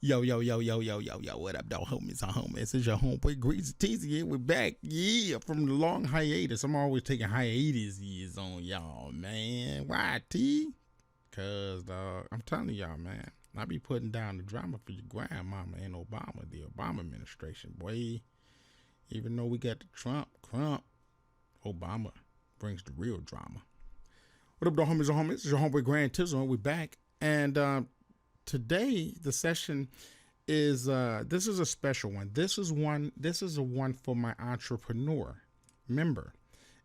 Yo, yo, yo, yo, yo, yo, yo, what up, dog homies and homies? It's your homeboy Greasy Teasy here. We're back, yeah, from the long hiatus. I'm always taking hiatus on y'all, man. Why, T? Cause, I'm telling y'all, man, I be putting down the drama for your grandmama and Obama, the Obama administration, boy. Even though we got the Crump, Obama brings the real drama. What up, dog homies and homies? It's your homeboy Grand Tizzle, and we're back. And, today the session is this is a special one. This is a one for my entrepreneur member,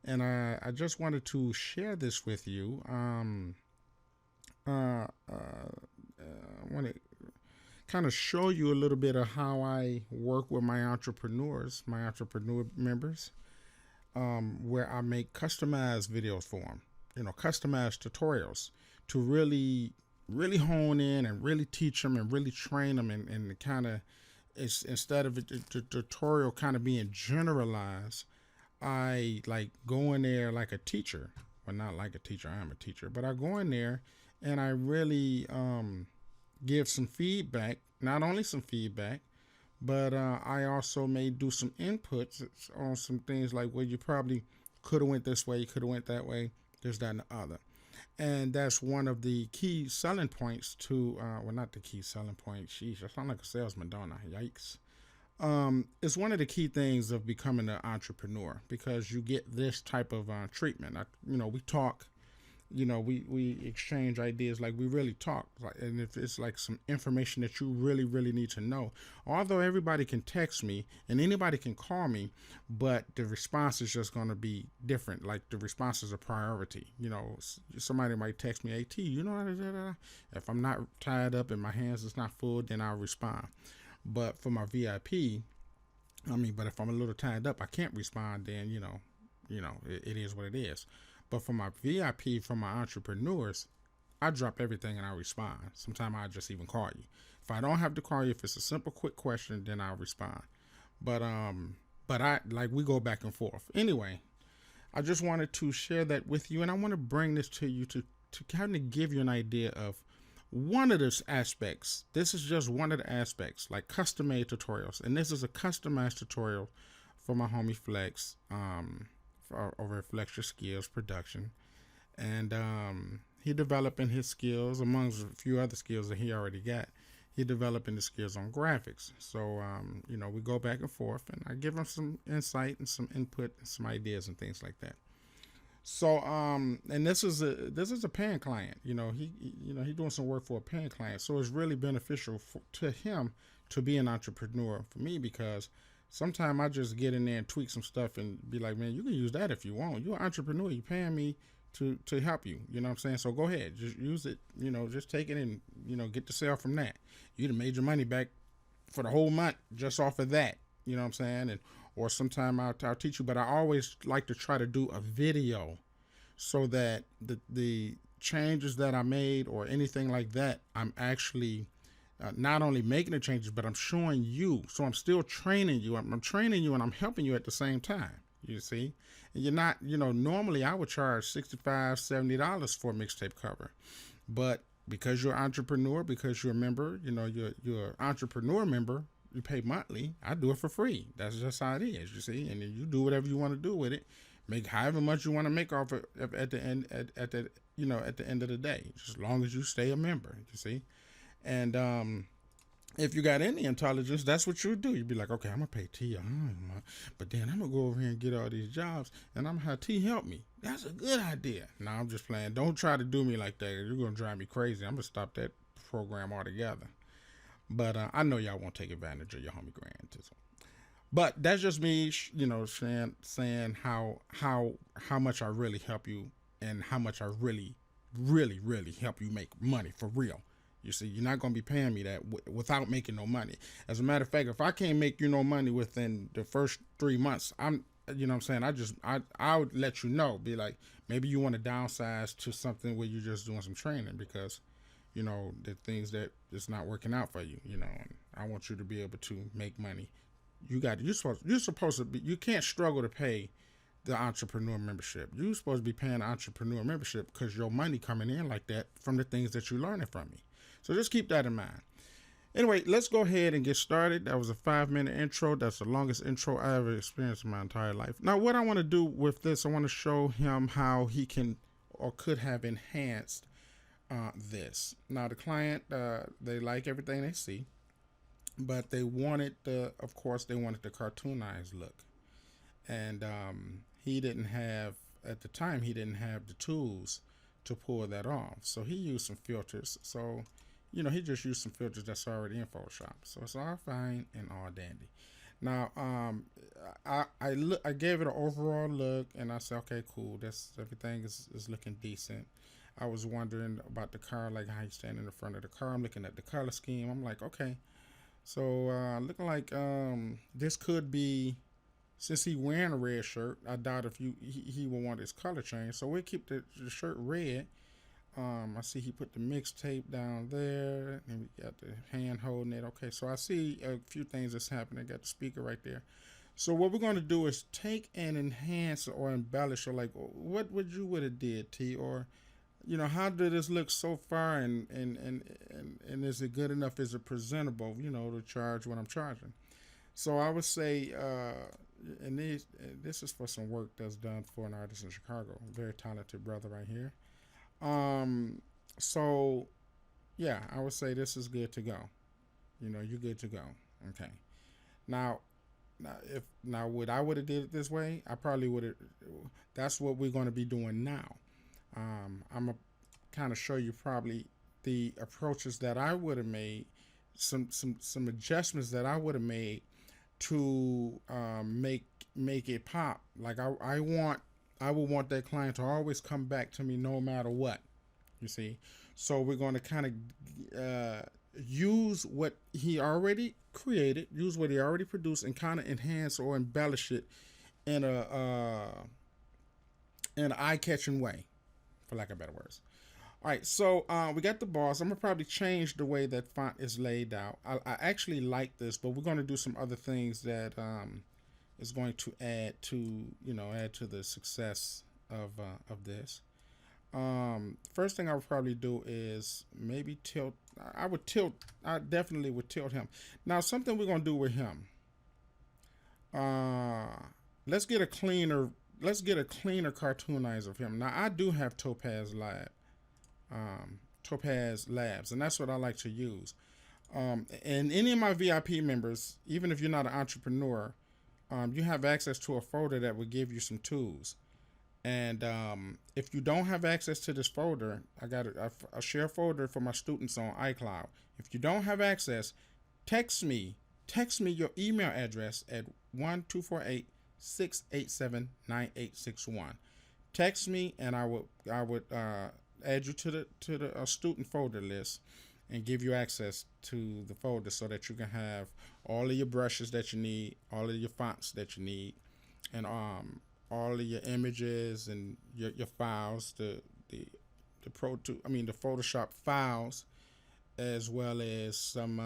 and I just wanted to share this with you. I want to kind of show you a little bit of how I work with my entrepreneur members, where I make customized videos for them, customized tutorials to really hone in and really teach them and really train them, and kind of, instead of the tutorial kind of being generalized, I like go in there like a teacher. Well, not like a teacher, I am a teacher, but I go in there and I really give some feedback, not only some feedback, but I also may do some inputs on some things like, well, you probably could have went this way, you could have went that way, there's that and the other. And that's one of the key selling points to, well, not the key selling point. Sheesh, I sound like a salesman, don't I? Yikes. It's one of the key things of becoming an entrepreneur, because you get this type of treatment. We talk, we exchange ideas like we really talk. And if it's like some information that you really, really need to know, although everybody can text me and anybody can call me, but the response is just going to be different. Like the response is a priority. Somebody might text me, hey, T, if I'm not tied up and my hands is not full, then I'll respond. But for my VIP, but if I'm a little tied up, I can't respond, then, it is what it is. But for my VIP, for my entrepreneurs, I drop everything and I respond. Sometimes I just even call you. If I don't have to call you, if it's a simple, quick question, then I'll respond. But we go back and forth. Anyway, I just wanted to share that with you, and I want to bring this to you to kind of give you an idea of one of those aspects. This is just one of the aspects, like custom-made tutorials. And this is a customized tutorial for my homie Flex, over at Flex Your Skills Production. And he developing his skills amongst a few other skills that he already got. He developing the skills on graphics. So, we go back and forth, and I give him some insight and some input and some ideas and things like that. So, and this is a paying client. He doing some work for a paying client. So it's really beneficial to him to be an entrepreneur for me, because sometimes I just get in there and tweak some stuff and be like, man, you can use that if you want. You're an entrepreneur. You're paying me to help you. You know what I'm saying? So go ahead. Just use it. Just take it and, get the sale from that. You'd have made your money back for the whole month just off of that. You know what I'm saying? Or sometime I'll teach you. But I always like to try to do a video so that the changes that I made or anything like that, I'm actually not only making the changes, but I'm showing you. So I'm still training you. I'm training you and I'm helping you at the same time, you see. And you're not, normally I would charge $65, $70 for a mixtape cover. But because you're an entrepreneur, because you're a member, you're an entrepreneur member, you pay monthly. I do it for free. That's just how it is, you see. And then you do whatever you want to do with it. Make however much you want to make off it at the end, at the end of the day, just as long as you stay a member, you see. And if you got any intelligence, that's what you do. You'd be like, okay, I'm gonna pay T, but then I'm gonna go over here and get all these jobs, and I'm gonna have T help me. That's a good idea. No, I'm just playing. Don't try to do me like that. You're gonna drive me crazy. I'm gonna stop that program altogether. But I know y'all won't take advantage of your homie Grand Tizzle. But that's just me, saying how much I really help you, and how much I really, really, really help you make money for real. You see, you're not going to be paying me that without making no money. As a matter of fact, if I can't make you no money within the first 3 months, I would let you know. Be like, maybe you want to downsize to something where you're just doing some training, because, the things that it's not working out for you, and I want you to be able to make money. You're supposed to be, you can't struggle to pay the entrepreneur membership. You're supposed to be paying the entrepreneur membership because your money coming in like that from the things that you're learning from me. So just keep that in mind. Anyway, let's go ahead and get started. That was a 5-minute intro. That's the longest intro I ever experienced in my entire life. Now, what I want to do with this, I want to show him how he can or could have enhanced this. Now, the client, they like everything they see, but they wanted of course, they wanted the cartoonized look. And he didn't have, at the time, he didn't have the tools to pull that off. So he used some filters. So, he just used some filters that's already in Photoshop. So it's all fine and all dandy. Now, I gave it an overall look, and I said, okay, cool. Everything is looking decent. I was wondering about the car, like how you stand in the front of the car. I'm looking at the color scheme. I'm like, okay. So looking like this could be, since he wearing a red shirt, I doubt if he will want his color changed. So we'll keep the shirt red. I see he put the mixtape down there, and we got the hand holding it. Okay, so I see a few things that's happening. Got the speaker right there. So what we're going to do is take and enhance or embellish, or like, what would you would have did, T, or how did this look so far, and is it good enough? Is it presentable? To charge what I'm charging. So I would say, and this is for some work that's done for an artist in Chicago. Very talented brother right here. So yeah, I would say this is good to go. You're good to go. Okay. Now what I would have did it this way, I probably would have. That's what we're going to be doing now. I'm gonna kind of show you probably the approaches that I would have made, some adjustments that I would have made to make it pop. Like I would want that client to always come back to me no matter what. You see, so we're going to kind of use what he already created, use what he already produced, and kind of enhance or embellish it in an eye-catching way, for lack of better words. All right, so we got the bars. I'm gonna probably change the way that font is laid out. I actually like this, but we're gonna do some other things that is going to add to the success of this. First thing I would probably do is maybe tilt. I definitely would tilt him. Now, something we're gonna do with him. Let's get a cleaner cartoonizer of him. Now, I do have Topaz Labs, and that's what I like to use. And any of my VIP members, even if you're not an entrepreneur, you have access to a folder that will give you some tools. And if you don't have access to this folder, I got a share folder for my students on iCloud. If you don't have access, text me your email address at 1-248-687-9861. Text me, and I would add you to the student folder list and give you access to the folder so that you can have all of your brushes that you need, all of your fonts that you need, and all of your images and your files, the Photoshop files, as well as some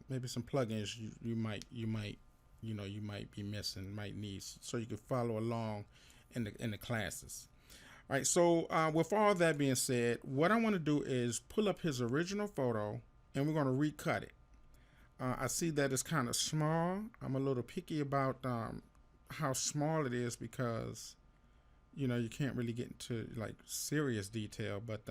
maybe some plugins you might be missing, might need, so you can follow along in the classes. All right, so with all that being said, what I want to do is pull up his original photo, and we're going to recut it. I see that it's kind of small. I'm a little picky about how small it is, because you can't really get into like serious detail, but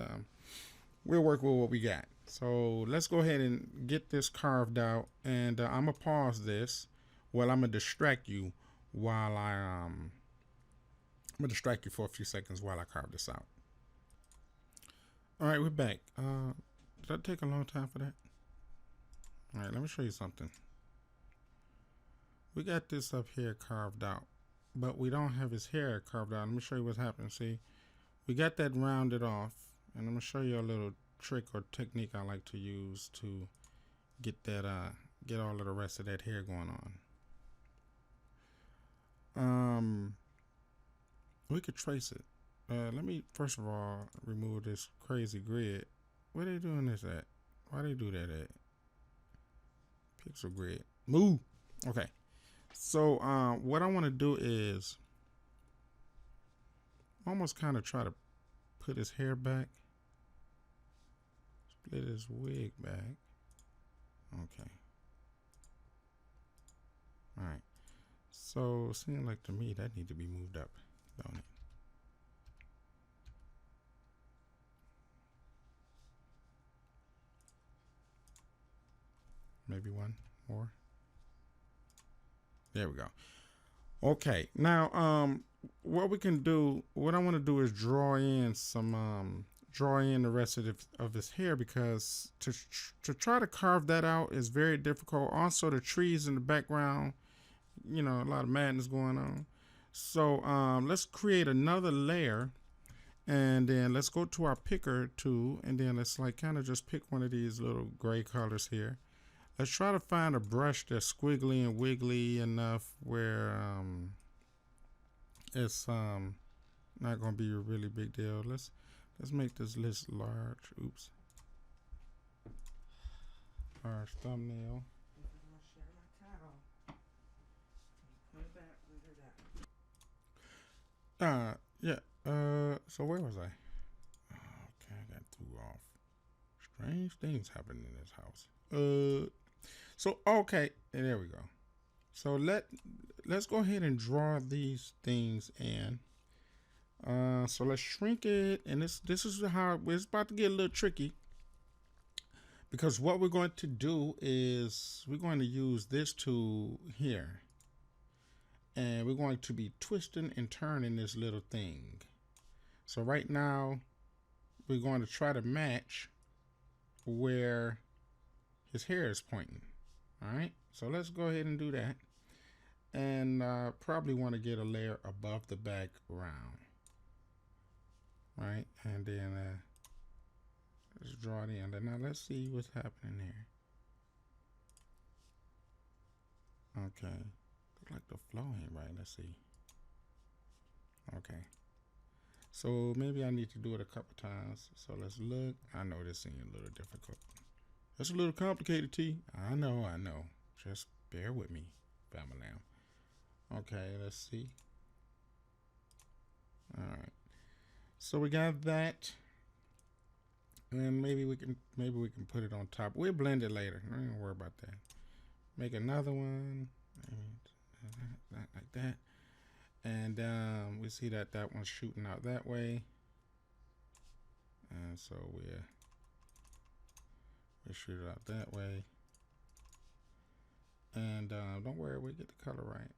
we'll work with what we got. So let's go ahead and get this carved out, and I'm gonna pause this. Well, I'm gonna distract you while I'm gonna distract you for a few seconds while I carve this out. All right, we're back. Did that take a long time for that? All right, let me show you something. We got this up here carved out, but we don't have his hair carved out. Let me show you what's happening. See, we got that rounded off, and I'm gonna show you a little trick or technique I like to use to get all of the rest of that hair going on. We could trace it. Let me first of all remove this crazy grid. Where they doing this at? Why they do that at? Pixel grid. Move. Okay. So what I want to do is almost kind of try to put his hair back. Split his wig back. Okay. All right. So it seems like to me that need to be moved up, don't it? Maybe one more. There we go. Okay. Now, what we can do, what I want to do is draw in the rest of his hair, because to try to carve that out is very difficult. Also, the trees in the background, a lot of madness going on. So let's create another layer, and then let's go to our picker tool, and then let's like kind of just pick one of these little gray colors here. Let's try to find a brush that's squiggly and wiggly enough where it's not gonna be a really big deal. Let's make this list large. Oops. Large thumbnail. Yeah. So where was I? Okay, I got threw off. Strange things happen in this house. So okay, there we go. So let's go ahead and draw these things in. So let's shrink it, and this is how it's about to get a little tricky, because what we're going to do is we're going to use this tool here, and we're going to be twisting and turning this little thing. So right now we're going to try to match where his hair is pointing. All right, so let's go ahead and do that, and probably want to get a layer above the background. Right, and then let's draw it in. Now let's see what's happening here. Okay, look like the flow ain't right. Let's see. Okay, so maybe I need to do it a couple times. So let's look. I know this seems a little difficult. It's a little complicated, T. I know. Just bear with me, family now. Okay, let's see. All right. So we got that, and maybe we can put it on top. We'll blend it later. I don't worry about that. Make another one, like that, and we see that one's shooting out that way, and so we'll shoot it out that way. And don't worry, we get the color right.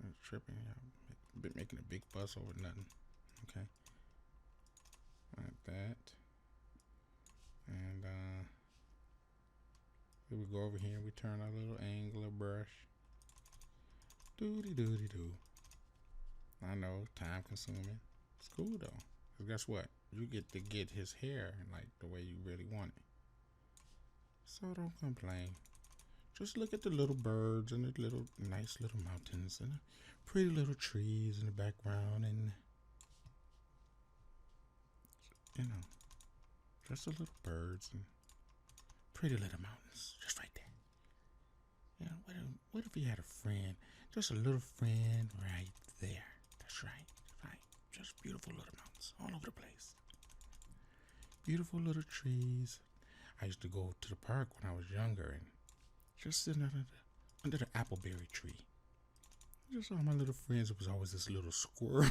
I'm tripping. I'm making a big fuss over nothing. Okay. Like that, and here we go over here. We turn our little angular brush. Doody. I know, time consuming. It's cool though. Cause guess what? You get to get his hair like the way you really want it. So don't complain. Just look at the little birds and the little nice little mountains and the pretty little trees in the background, and just the little birds and pretty little mountains just right there. What if you had a friend, just a little friend right there? That's right. Just beautiful little mountains all over the place. Beautiful little trees. I used to go to the park when I was younger and just sit under the appleberry tree. Just all my little friends. It was always this little squirrel.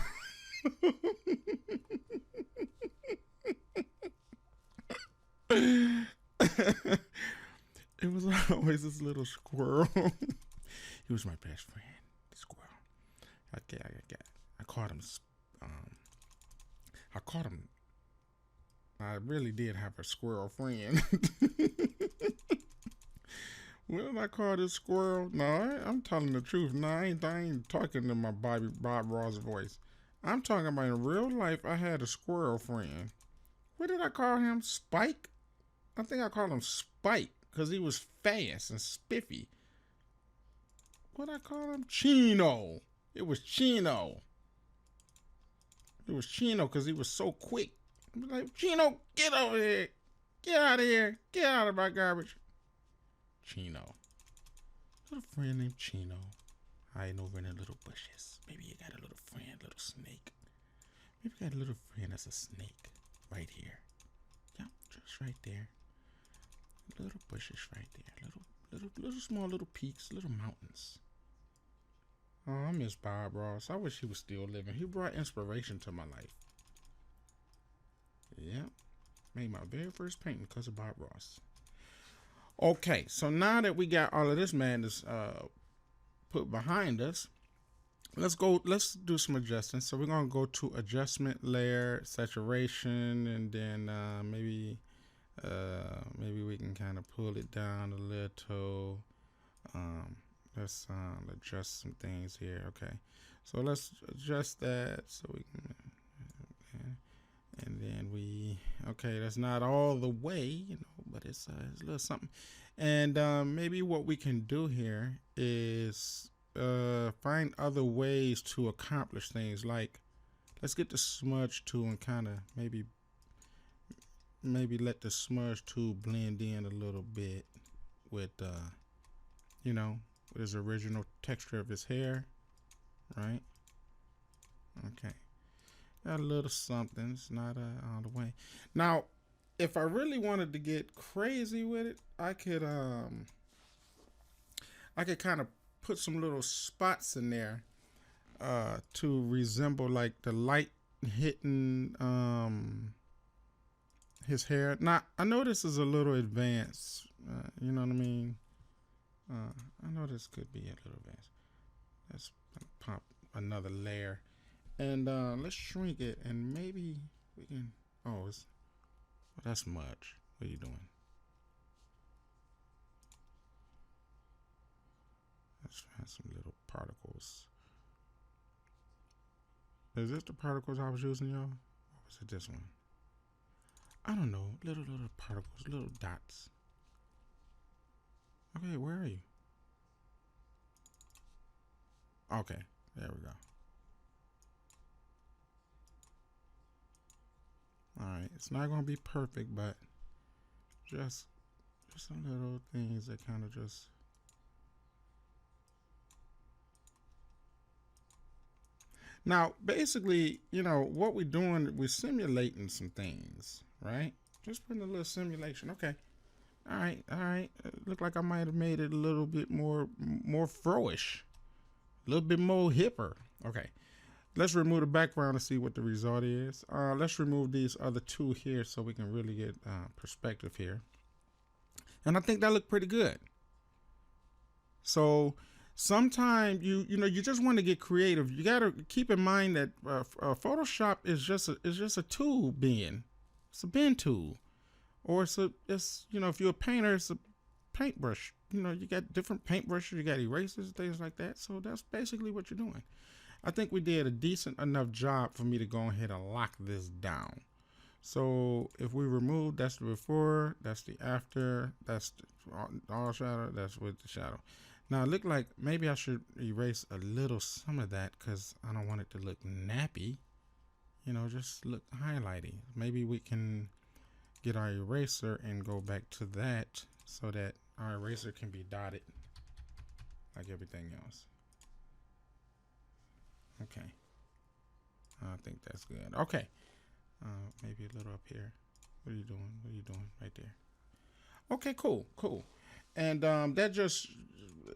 It was always this little squirrel. He was my best friend, the squirrel. I caught him. I really did have a squirrel friend. When I call this squirrel? No, I'm telling the truth. No, I ain't talking to my Bob Ross voice. I'm talking about in real life. I had a squirrel friend. What did I call him? Spike? I think I called him Spike because he was fast and spiffy. What I call him? Chino. It was Chino. It was Chino because he was so quick. I was like, Chino, get over here. Get out of here. Get out of my garbage. Chino. Little friend named Chino. Hiding over in the little bushes. Maybe you got a little friend, little snake. Maybe you got a little friend that's a snake. Right here. Yep, just right there. Little bushes right there. little small little peaks, little mountains. Oh, I miss Bob Ross. I wish he was still living. He brought inspiration to my life. Yeah, made my very first painting because of Bob Ross. Okay, so now that we got all of this madness put behind us, let's do some adjusting. So we're gonna go to adjustment, layer, saturation, and then maybe we can kind of pull it down a little. Let's adjust some things here. Okay, so let's adjust that so we can, and then okay, that's not all the way, but it's a little something. And maybe what we can do here is find other ways to accomplish things. Like, let's get the smudge tool and kind of maybe let the smudge tool blend in a little bit with with his original texture of his hair, right? Okay, got a little something. It's not all the way. Now, if I really wanted to get crazy with it, I could kind of put some little spots in there to resemble like the light hitting his hair. Now, I know this is a little advanced, you know what I mean? I know this could be a little advanced. Let's pop another layer, and let's shrink it, and maybe we can. Oh, that's much. What are you doing? Let's find some little particles. Is this the particles I was using, y'all? Or was it this one? I don't know. Little particles, little dots. Okay, where are you? Okay, there we go. Alright, it's not going to be perfect, but just some little things that kind of just... Now, basically, what we're doing, we're simulating some things, right? Just putting a little simulation. Okay. All right. Look like I might have made it a little bit more fro-ish, a little bit more hipper. Okay, let's remove the background to see what the result is. Let's remove these other two here so we can really get perspective here. And I think that looked pretty good. So sometimes you just want to get creative. You got to keep in mind that Photoshop is just a tool bin. It's a bin tool. Or it's if you're a painter, it's a paintbrush. You got different paintbrushes, you got erasers, things like that. So that's basically what you're doing. I think we did a decent enough job for me to go ahead and lock this down. So if we remove, that's the before, that's the after, that's the all shadow, that's with the shadow. Now it looked like maybe I should erase a little some of that because I don't want it to look nappy. Just look highlighty. Maybe we can get our eraser and go back to that so that our eraser can be dotted like everything else. Okay, I think that's good. Okay, maybe a little up here. What are you doing right there? Okay, cool. And that just,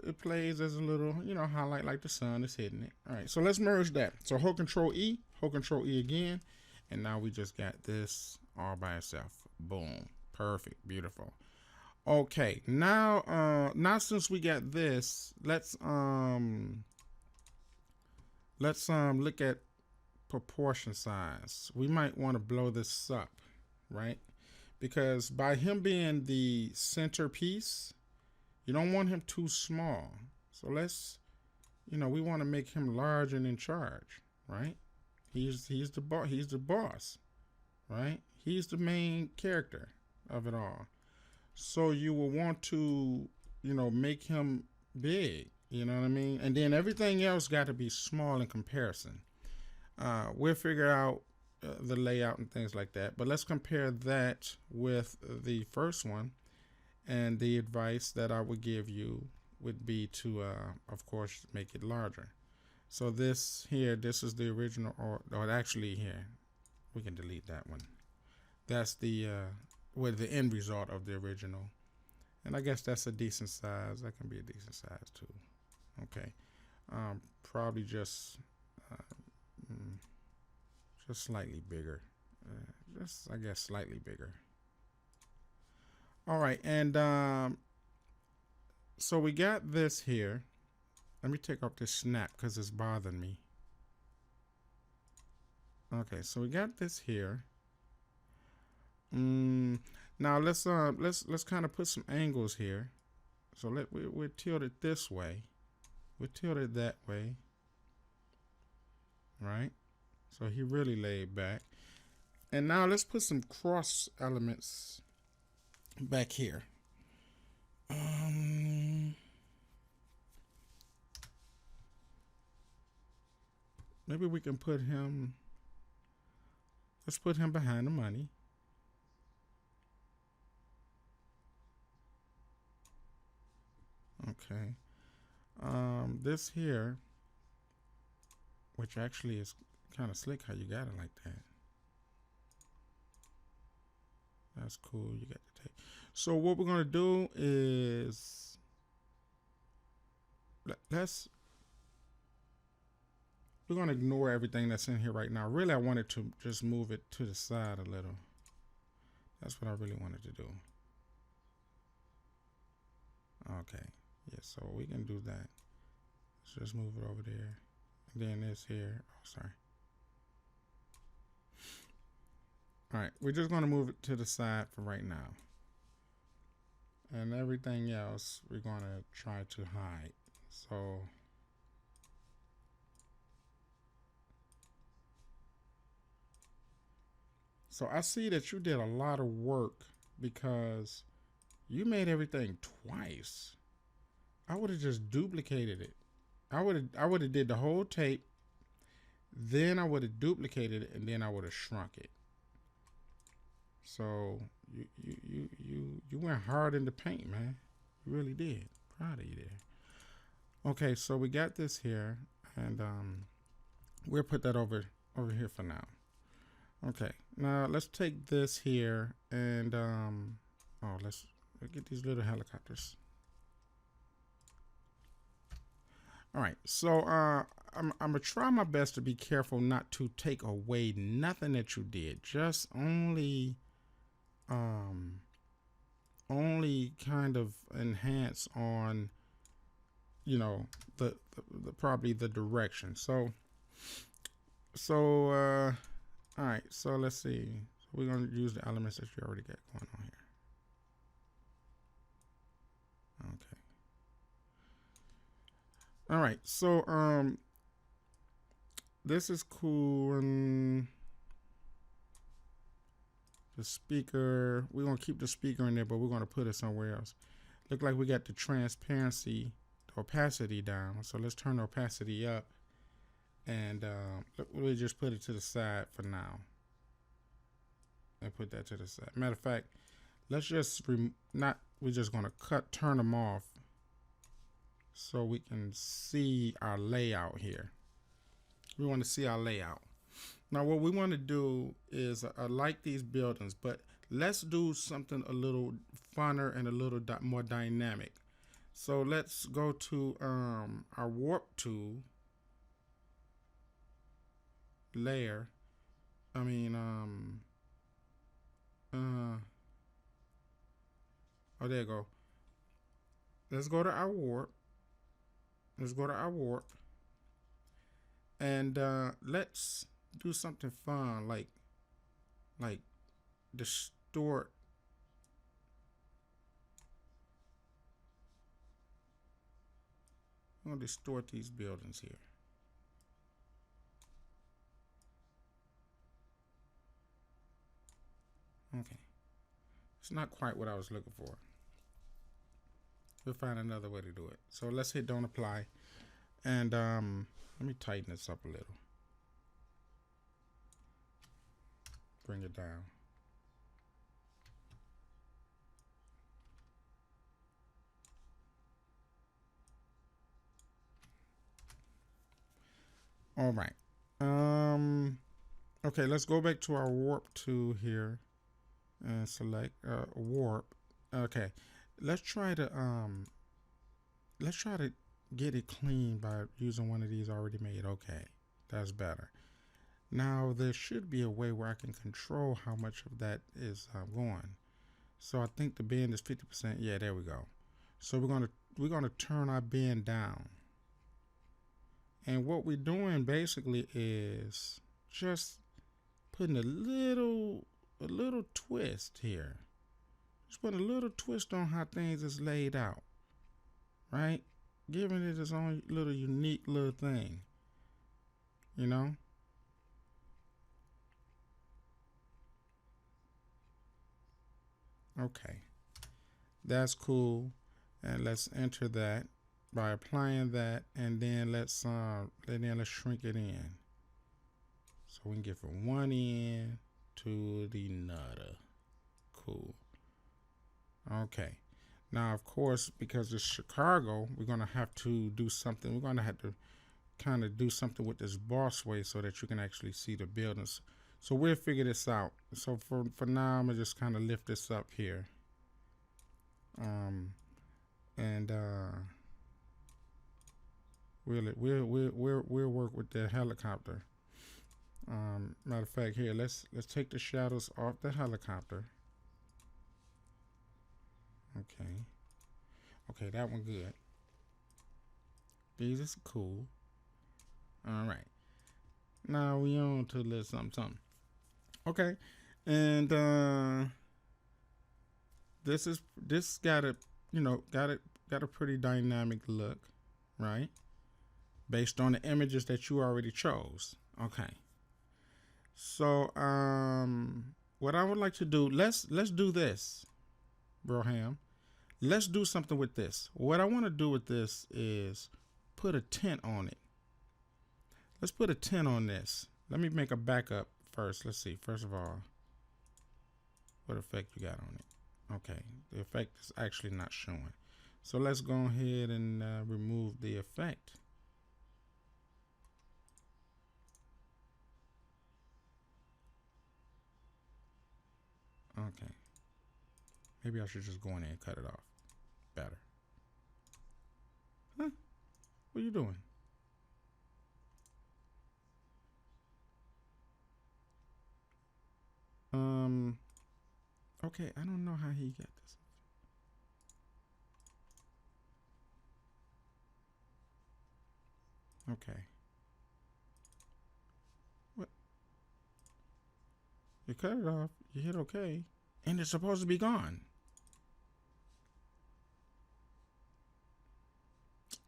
it plays as a little highlight, like the sun is hitting it. All right, so let's merge that. So hold Control E again, and now we just got this all by itself. Boom, perfect, beautiful. Okay, now since we got this, let's look at proportion size. We might want to blow this up, right? Because by him being the centerpiece, you don't want him too small. So let's, we want to make him large and in charge, right? He's the boss, right? He's the main character of it all. So you will want to, make him big, you know what I mean? And then everything else got to be small in comparison. We'll figure out the layout and things like that. But let's compare that with the first one. And the advice that I would give you would be to, of course, make it larger. So this is the original, or actually here, we can delete that one. That's the with the end result of the original. And I guess that's a decent size. That can be a decent size too. Okay. Probably just slightly bigger. Just, I guess, slightly bigger. All right. And so we got this here. Let me take off this snap because it's bothering me. Okay. So we got this here. Now let's kind of put some angles here. So we're tilted this way. We're tilted that way. Right? So he really laid back. And now let's put some cross elements back here. Maybe we can put him, let's put him behind the money. Okay. This here, which actually is kind of slick how you got it like that. That's cool. You got the tape. So what we're gonna do is we're gonna ignore everything that's in here right now. Really, I wanted to just move it to the side a little. That's what I really wanted to do. Okay. Yeah, so we can do that. Let's just move it over there. And then this here. Oh, sorry. All right, we're just gonna move it to the side for right now. And everything else we're gonna try to hide. So I see that you did a lot of work because you made everything twice. I would have just duplicated it. I would have did the whole tape, then I would have duplicated it, and then I would have shrunk it. So you went hard in the paint, man. You really did. Proud of you there. Okay, so we got this here, and we'll put that over here for now. Okay, now let's take this here and let's get these little helicopters. All right, so I'm gonna try my best to be careful not to take away nothing that you did. Just only kind of enhance on, you know, the probably the direction. So all right, so let's see. So we're gonna use the elements that you already got going on here. Okay. All right, so this is cool. And the speaker, we're gonna keep the speaker in there, but we're gonna put it somewhere else. Look like we got the transparency, the opacity down. So let's turn the opacity up, and we'll just put it to the side for now. And put that to the side. Matter of fact, let's just we're just gonna turn them off, so we can see our layout here. We want to see our layout. Now what we want to do is I like these buildings, but let's do something a little funner and a little more dynamic. So let's go to our warp tool, layer. Oh, there you go. Let's go to our warp. And let's do something fun, like distort. I'm gonna distort these buildings here. Okay, it's not quite what I was looking for. We'll find another way to do it. So let's hit don't apply, and let me tighten this up a little. Bring it down. All right. Okay, let's go back to our warp tool here and select warp. Okay. let's try to get it clean by using one of these already made. Okay, that's better. Now there should be a way where I can control how much of that is going. So I think the bend is 50%. Yeah, there we go. So we're gonna turn our bend down. And what we're doing basically is just putting a little twist here. Just putting a little twist on how things is laid out, right? Giving it its own little unique little thing, you know? Okay, that's cool. And let's enter that by applying that, and then let's shrink it in. So we can get from one end to the nutter. Cool. Okay. Now, of course, because it's Chicago, we're going to have to do something. We're going to have to kind of do something with this boss way so that you can actually see the buildings. So we'll figure this out. So for now, I'm going to just kind of lift this up here. We'll work with the helicopter. Matter of fact, here let's take the shadows off the helicopter. Okay, that one good. These is cool. All right, now we on to a little something. Okay, and this got a pretty dynamic look, right? Based on the images that you already chose. Okay. So what I would like to do, let's do this, Broham. Let's do something with this. What I want to do with this is put a tint on it. Let's put a tint on this. Let me make a backup first. Let's see. First of all, what effect you got on it? Okay, the effect is actually not showing. So let's go ahead and remove the effect. Okay. Maybe I should just go in there and cut it off. Better. Huh? What are you doing? Okay, I don't know how he got this. Okay. What? You cut it off, you hit okay, and it's supposed to be gone.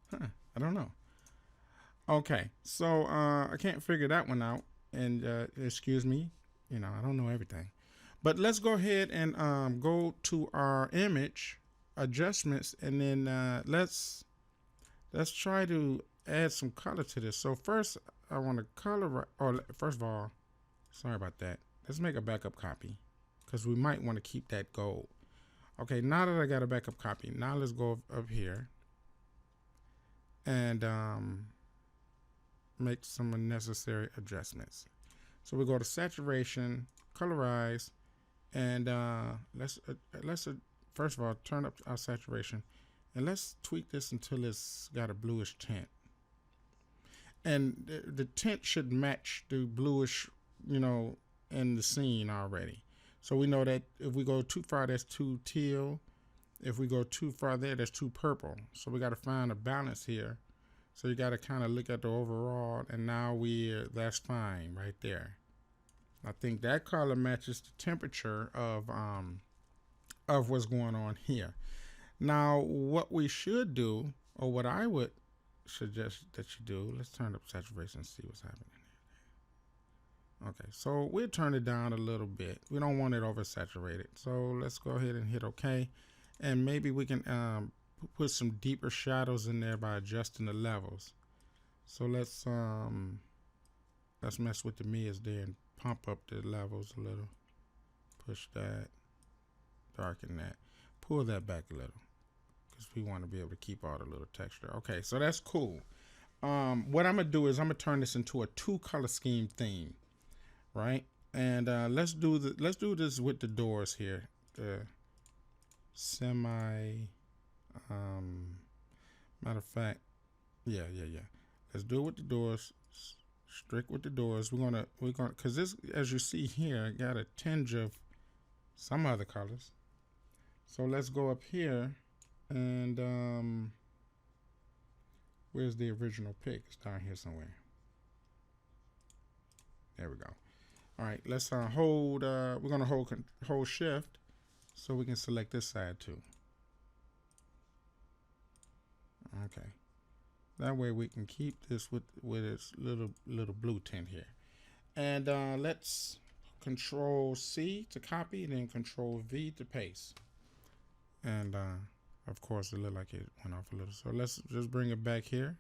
Huh, I don't know. Okay, so I can't figure that one out, and excuse me, I don't know everything. But let's go ahead and go to our image adjustments, and then let's try to add some color to this. So first, I want to color. Or first of all, sorry about that. Let's make a backup copy because we might want to keep that gold. Okay, now that I got a backup copy, now let's go up here and make some unnecessary adjustments. So we go to saturation, colorize, and let's first of all turn up our saturation, and let's tweak this until it's got a bluish tint. And the tint should match the bluish, in the scene already. So we know that if we go too far, that's too teal. If we go too far there, that's too purple. So we got to find a balance here. So you got to kind of look at the overall, and now that's fine right there. I think that color matches the temperature of what's going on here. Now, what we should do, or what I would suggest that you do, let's turn up saturation and see what's happening here. Okay, so we'll turn it down a little bit. We don't want it oversaturated. So let's go ahead and hit OK. And maybe we can put some deeper shadows in there by adjusting the levels. So let's mess with the mids there and pump up the levels a little. Push that, darken that, pull that back a little because we want to be able to keep all the little texture. Okay, so that's cool. What I'm gonna do is I'm gonna turn this into a 2-color scheme theme, right? And let's do this with the doors here. semi, matter of fact, yeah. Let's do it with the doors. Strict with the doors. We're gonna, cause this, as you see here, got a tinge of some other colors. So let's go up here and where's the original pick? It's down here somewhere. There we go. All right, let's hold. We're gonna hold Shift so we can select this side too. Okay, that way we can keep this with its little blue tint here. And let's Control C to copy, and then Control V to paste. And of course, it looked like it went off a little. So let's just bring it back here.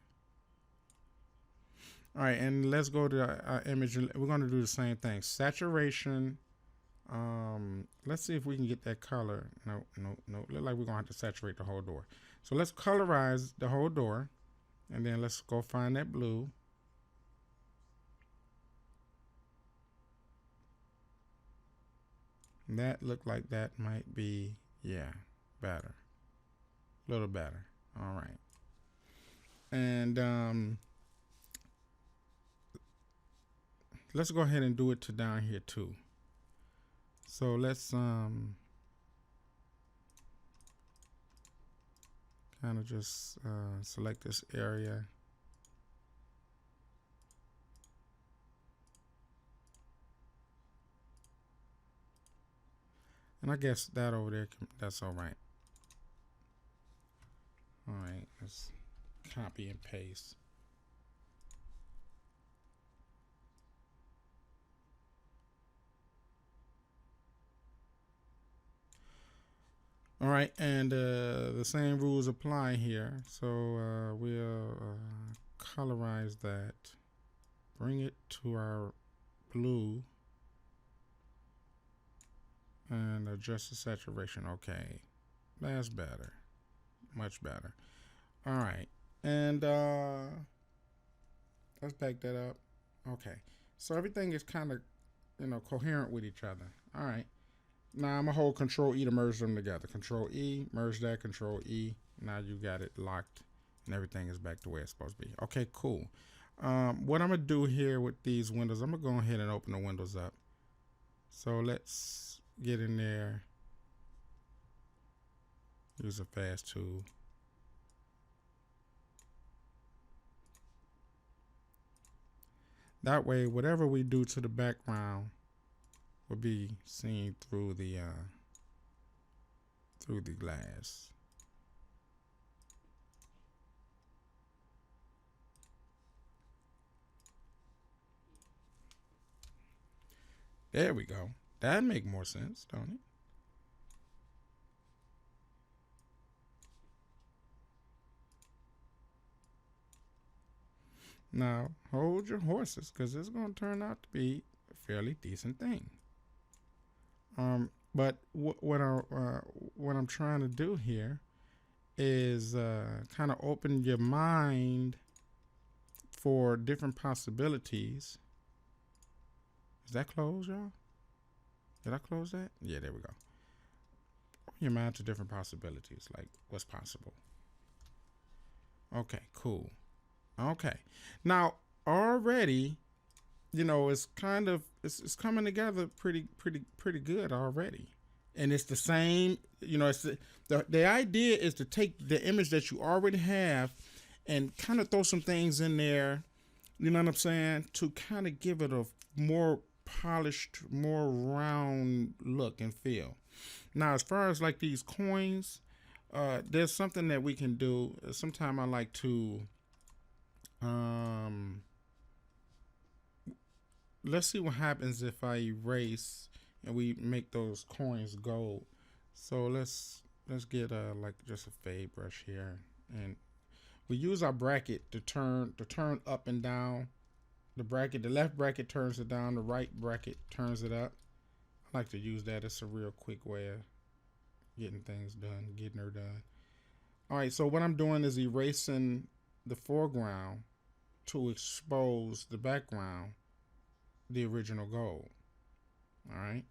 All right, and let's go to our image. We're going to do the same thing. Saturation. Let's see if we can get that color. No. Look like we're going to have to saturate the whole door. So let's colorize the whole door. And then let's go find that blue. And that looked like that might be, yeah, better. A little better. All right. And let's go ahead and do it to down here too. So let's kind of just select this area. And I guess that over there, that's all right. All right, let's copy and paste. All right, and the same rules apply here. So we'll colorize that, bring it to our blue, and adjust the saturation. Okay, that's better, much better. All right, and let's back that up. Okay, so everything is kind of, coherent with each other. All right. Now I'm gonna hold Control E to merge them together. Control E, merge that, Control E. Now you got it locked and everything is back to where it's supposed to be. Okay, cool. What I'm gonna do here with these windows, I'm gonna go ahead and open the windows up. So let's get in there. Use a fast tool. That way, whatever we do to the background will be seen through the glass. There we go. That'd make more sense, don't it? Now, hold your horses, because it's going to turn out to be a fairly decent thing. But what I'm trying to do here is kind of open your mind for different possibilities. Is that closed, y'all? Did I close that? Yeah, there we go. Open your mind to different possibilities, like what's possible. Okay, cool. Okay, now already, it's kind of it's coming together pretty good already, and it's the same. It's the idea is to take the image that you already have and kind of throw some things in there. You know what I'm saying? To kind of give it a more polished, more round look and feel. Now, as far as like these coins, there's something that we can do. Sometime I like to. Let's see what happens if I erase and we make those coins gold. So let's get like just a fade brush here, and we use our bracket to turn up and down. The left bracket turns it down, the right bracket turns it up. I like to use that. It's a real quick way of getting things done, getting her done. All right, so what I'm doing is erasing the foreground to expose the background, the original gold. All right.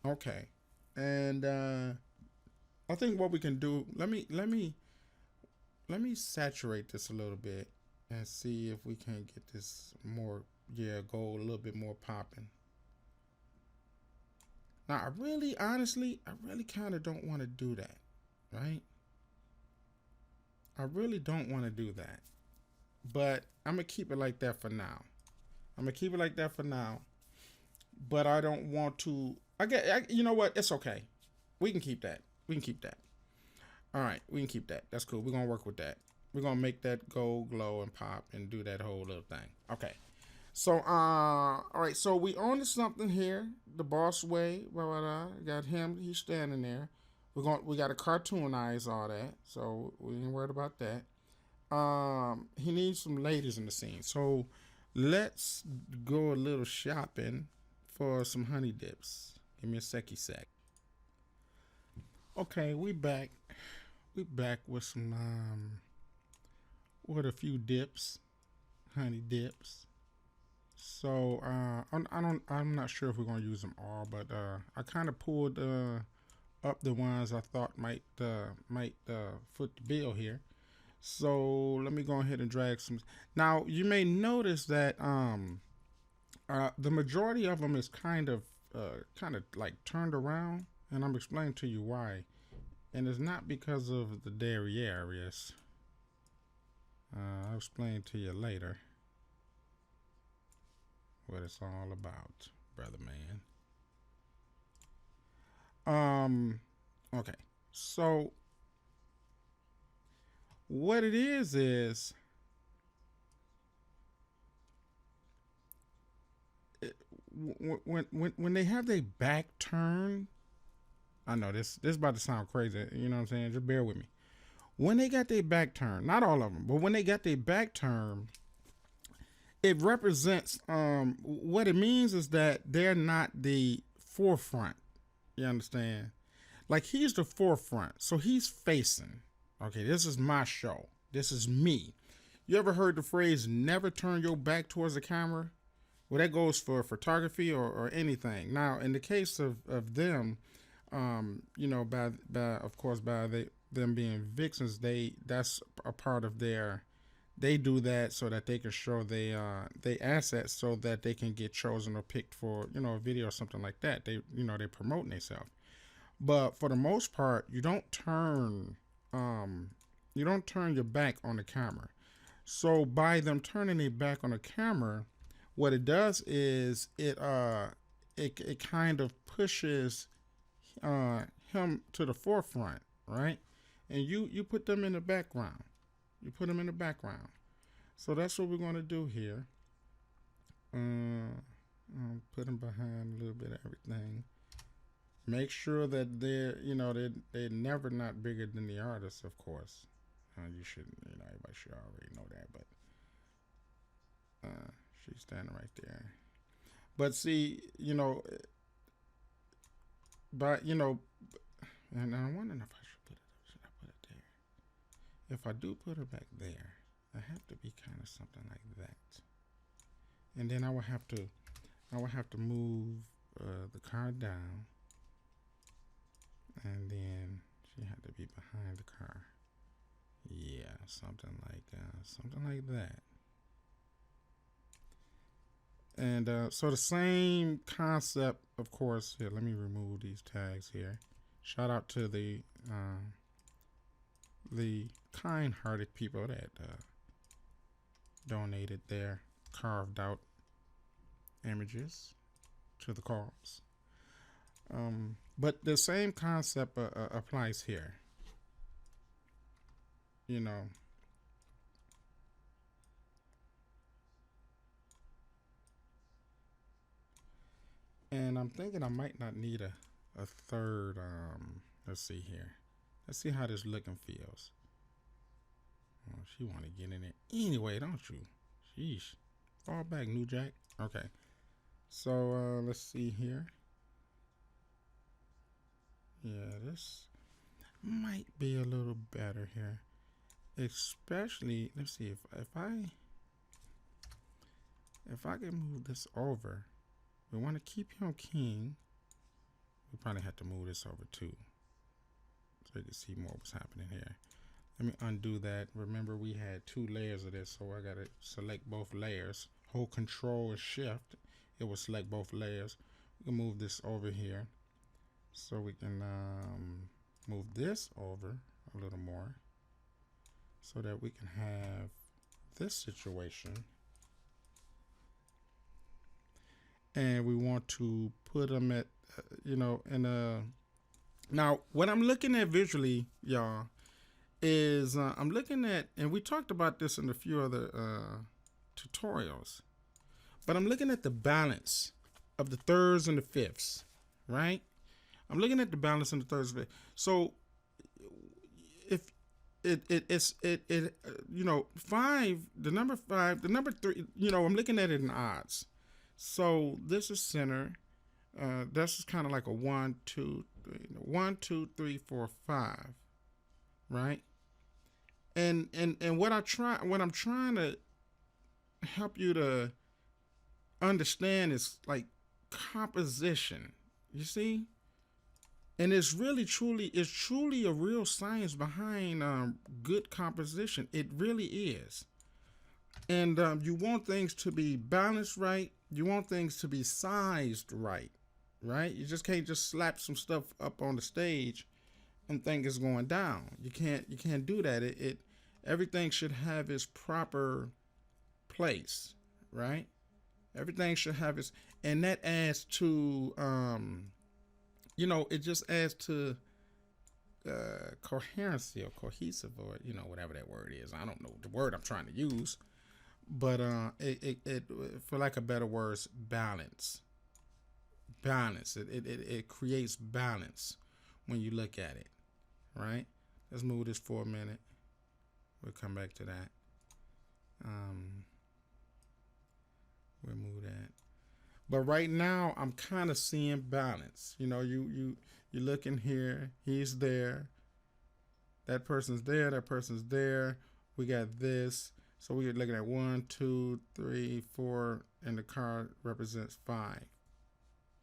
Okay. And I think what we can do, let me saturate this a little bit and see if we can get this more, yeah, go a little bit more popping. Now, I really, honestly, I really kind of don't want to do that, right? I really don't want to do that, but I'm gonna keep it like that for now. I'm gonna keep it like that for now, but I don't want to. You know what? It's okay. We can keep that. We can keep that. All right, we can keep that. That's cool. We're gonna work with that. We're gonna make that go, glow, and pop, and do that whole little thing. Okay. So, all right. So we own something here. The boss way. Blah, blah, blah. Got him. He's standing there. We got to cartoonize all that. So we ain't worried about that. He needs some ladies in the scene. So let's go a little shopping for some honey dips. Give me a sec. Okay, we back. We back with some with a few dips, honey dips. So I'm not sure if we're gonna use them all, but I kind of pulled up the ones I thought might foot the bill here. So let me go ahead and drag some. Now you may notice that the majority of them is kind of like turned around, and I'm explaining to you why. And it's not because of the dairy areas. I'll explain to you later what it's all about, brother man. Okay. So what it is when they have their back turned. I know this is about to sound crazy. You know what I'm saying? Just bear with me. When they got their back turned, not all of them, but when they got their back turned, it represents what it means is that they're not the forefront. You understand? Like he's the forefront, so he's facing. Okay, this is my show. This is me. You ever heard the phrase "never turn your back towards the camera"? Well, that goes for photography or anything. Now, in the case of them, you know, by of course by them being vixens, that's a part of their. They do that so that they can show they assets so that they can get chosen or picked for, you know, a video or something like that. They promoting themselves. But for the most part, you don't turn your back on the camera. So by them turning their back on the camera, what it does is it kind of pushes him to the forefront, right? And you put them in the background. You put them in the background. So that's what we're going to do here. Put them behind a little bit of everything. Make sure that they're never not bigger than the artist, of course. You should, everybody should already know that, but she's standing right there. But see, and I'm wondering if I should I put it there? If I do put her back there, I have to be kind of something like that. And then I will have to move the car down, and then she had to be behind the car. Yeah, something like that. And so the same concept, of course. Here, let me remove these tags here. Shout out to the kind-hearted people that donated their carved out images to the cause. But the same concept applies here. And I'm thinking I might not need a third. Let's see here. Let's see how this look and feels. Oh, she want to get in it anyway, don't you? Sheesh. Fall back, New Jack. Okay. So let's see here. Yeah, this might be a little better here. Especially, let's see if I can move this over. We want to keep him king. We probably have to move this over too, so you can see more what's happening here. Let me undo that. Remember, we had 2 layers of this, so I gotta select both layers. Hold Control and Shift. It will select both layers. We can move this over here, so we can move this over a little more, so that we can have this situation. And we want to put them at, you know, in a. Now, what I'm looking at visually, y'all, is I'm looking at, and we talked about this in a few other tutorials, but I'm looking at the balance of the thirds and the fifths, right? I'm looking at the balance of the thirds and fifths. So if it's you know, 5, the number 5, the number 3, you know, I'm looking at it in odds. So this is center. This is kind of like a 1, 2, 3, 1, 2, 3, 4, 5, right? And what I'm trying to help you to understand is like composition. You see, and it's truly a real science behind good composition. It really is. And you want things to be balanced right. You want things to be sized right, right? You just can't just slap some stuff up on the stage and think it's going down. You can't do that. Everything should have its proper place, right? Everything should have its, and that adds to you know, it just adds to coherency or cohesive, or you know, whatever that word is. I don't know the word I'm trying to use, but it for lack of better words, balance. It creates balance when you look at it, right? Let's move this for a minute. We'll come back to that. We'll move that. But right now, I'm kind of seeing balance. You know, you looking here. He's there. That person's there. That person's there. We got this. So we're looking at 1, 2, 3, 4, and the card represents 5.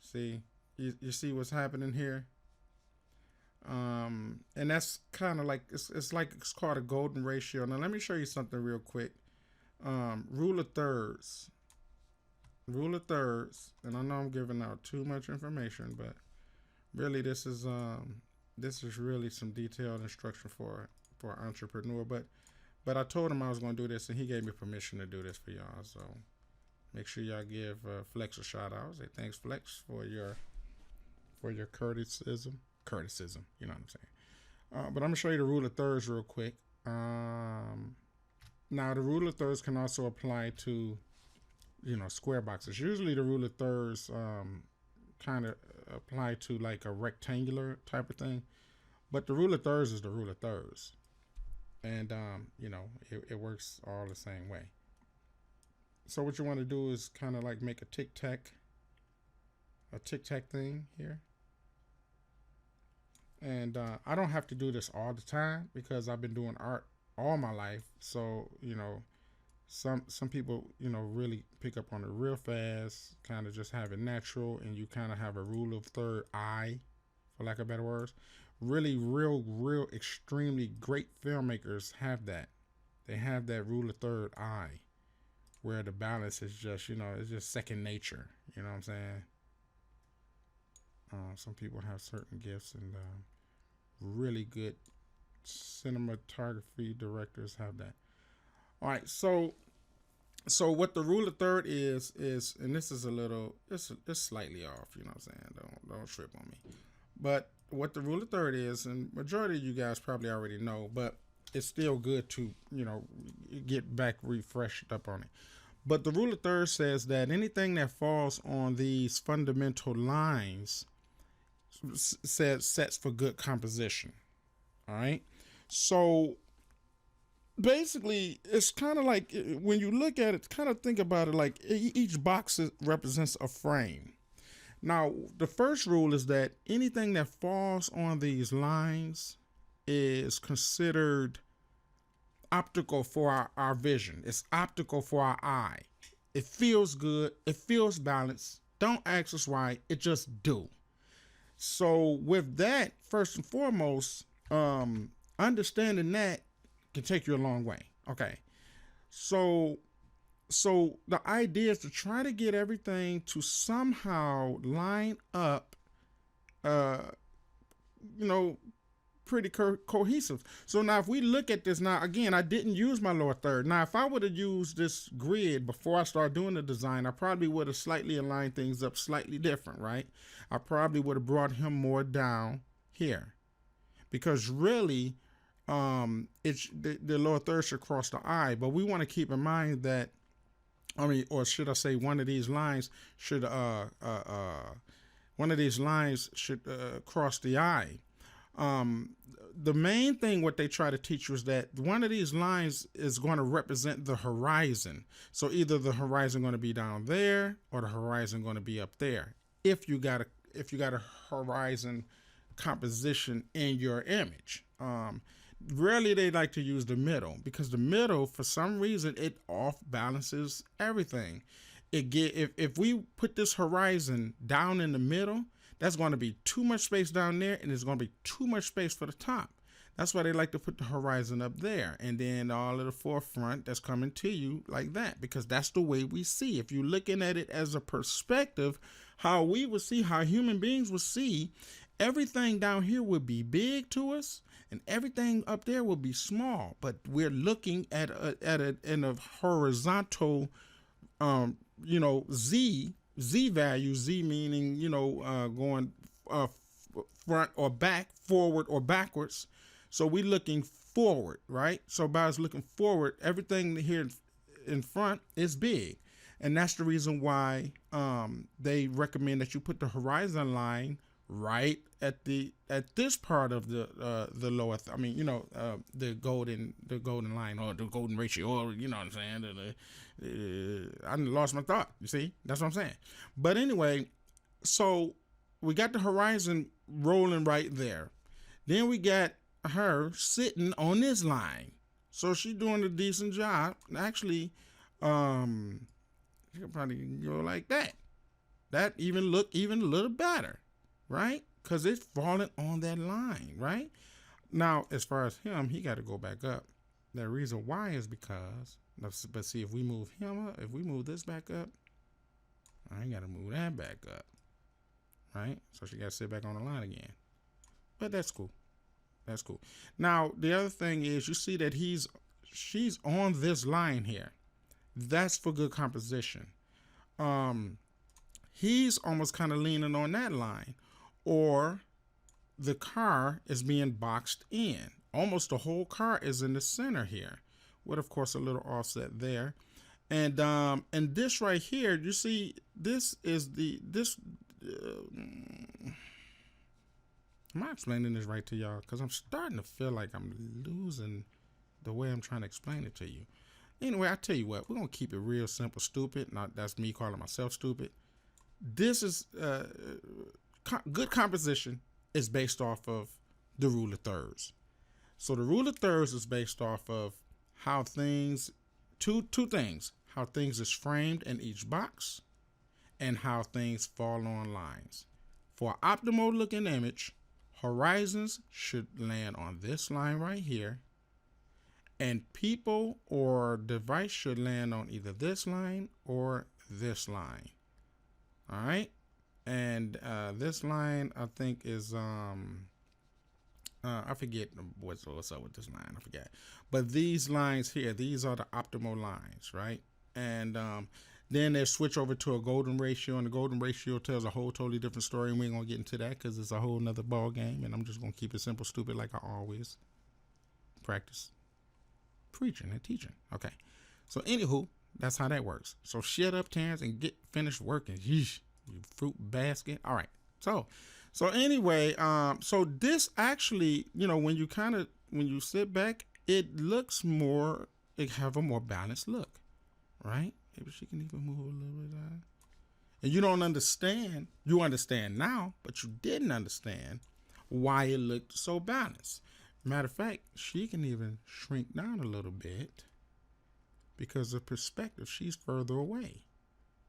See, you see what's happening here. And that's kind of like it's called a golden ratio. Now let me show you something real quick. Rule of thirds. Rule of thirds, and I know I'm giving out too much information, but really this is really some detailed instruction for an entrepreneur. But I told him I was going to do this, and he gave me permission to do this for y'all. So make sure y'all give Flex a shout out. Say thanks, Flex, for your courtesism. You know what I'm saying? But I'm gonna show you the rule of thirds real quick. Now the rule of thirds can also apply to, you know, square boxes. Usually the rule of thirds kind of apply to like a rectangular type of thing, but the rule of thirds is the rule of thirds, and you know, it works all the same way. So what you want to do is kind of like make a tic-tac thing here. And I don't have to do this all the time because I've been doing art all my life. So, you know, some people, you know, really pick up on it real fast, kind of just have it natural, and you kind of have a rule of third eye, for lack of better words. Really, real, extremely great filmmakers have that. They have that rule of third eye, where the balance is just, you know, it's just second nature. You know what I'm saying? Some people have certain gifts, and really good cinematography directors have that. All right, so what the rule of third is, and this is a little, it's slightly off. You know what I'm saying? Don't trip on me. But what the rule of third is, and majority of you guys probably already know, but it's still good to, you know, get back refreshed up on it. But the rule of third says that anything that falls on these fundamental lines sets for good composition. All right, so basically it's kind of like, when you look at it, kind of think about it like each box represents a frame. Now the first rule is that anything that falls on these lines is considered optical for our vision. It's optical for our eye. It feels good. It feels balanced. Don't ask us why. It just do. So with that, first and foremost, understanding that can take you a long way. Okay. So the idea is to try to get everything to somehow line up, uh, you know, pretty cohesive. So now if we look at this now, again, I didn't use my lower third. Now, if I would have used this grid before I started doing the design, I probably would have slightly aligned things up slightly different, right? I probably would have brought him more down here, because really, it's the lower third should cross the eye, but we want to keep in mind that, I mean, or should I say, one of these lines should cross the eye. The main thing what they try to teach you is that one of these lines is going to represent the horizon. So either the horizon going to be down there or the horizon going to be up there. If you got a horizon composition in your image. Rarely they like to use the middle, because the middle, for some reason, it off balances everything. If we put this horizon down in the middle, that's going to be too much space down there, and there's going to be too much space for the top. That's why they like to put the horizon up there, and then all of the forefront that's coming to you like that, because that's the way we see. If you're looking at it as a perspective, how we would see, how human beings would see, everything down here would be big to us, and everything up there will be small. But we're looking at in a horizontal, Z value, Z meaning, going front or back, forward or backwards. So we're looking forward, right? So by us looking forward, everything here in front is big. And that's the reason why they recommend that you put the horizon line right at this part of the lower, the golden line, or the golden ratio, or you know what I'm saying. I lost my thought. You see, that's what I'm saying. But anyway, so we got the horizon rolling right there. Then we got her sitting on this line, so she's doing a decent job. Actually, she could probably go like that. That even look even a little better, right? Because it's falling on that line, right? Now, as far as him, he got to go back up. The reason why is because, but see, if we move him up, if we move this back up, I ain't got to move that back up, right? So she got to sit back on the line again. But that's cool. That's cool. Now, the other thing is, you see that she's on this line here. That's for good composition. He's almost kind of leaning on that line, or the car is being boxed in. Almost the whole car is in the center here, with of course a little offset there. And this right here, you see, this is am I explaining this right to y'all? Because I'm starting to feel like I'm losing the way I'm trying to explain it to you. Anyway, I tell you what, we're going to keep it real simple, stupid. Not that's me calling myself stupid. This is good composition is based off of the rule of thirds. So the rule of thirds is based off of how things, two things, how things is framed in each box and how things fall on lines. For an optimal looking image, horizons should land on this line right here, and people or device should land on either this line or this line. All right. And this line, I think, is I forget what's up with this line. I forget. But these lines here, these are the optimal lines, right? And then they switch over to a golden ratio, and the golden ratio tells a whole totally different story, and we ain't gonna get into that because it's a whole nother ball game. And I'm just gonna keep it simple, stupid, like I always practice preaching and teaching. Okay. So anywho, that's how that works. So shut up, Terrence, and get finished working. Yeesh. You fruit basket. All right. So anyway, so this actually, when you sit back, it looks more, it have a more balanced look, right? Maybe she can even move a little bit. And you don't understand. You understand now, but you didn't understand why it looked so balanced. Matter of fact, she can even shrink down a little bit because of perspective. She's further away.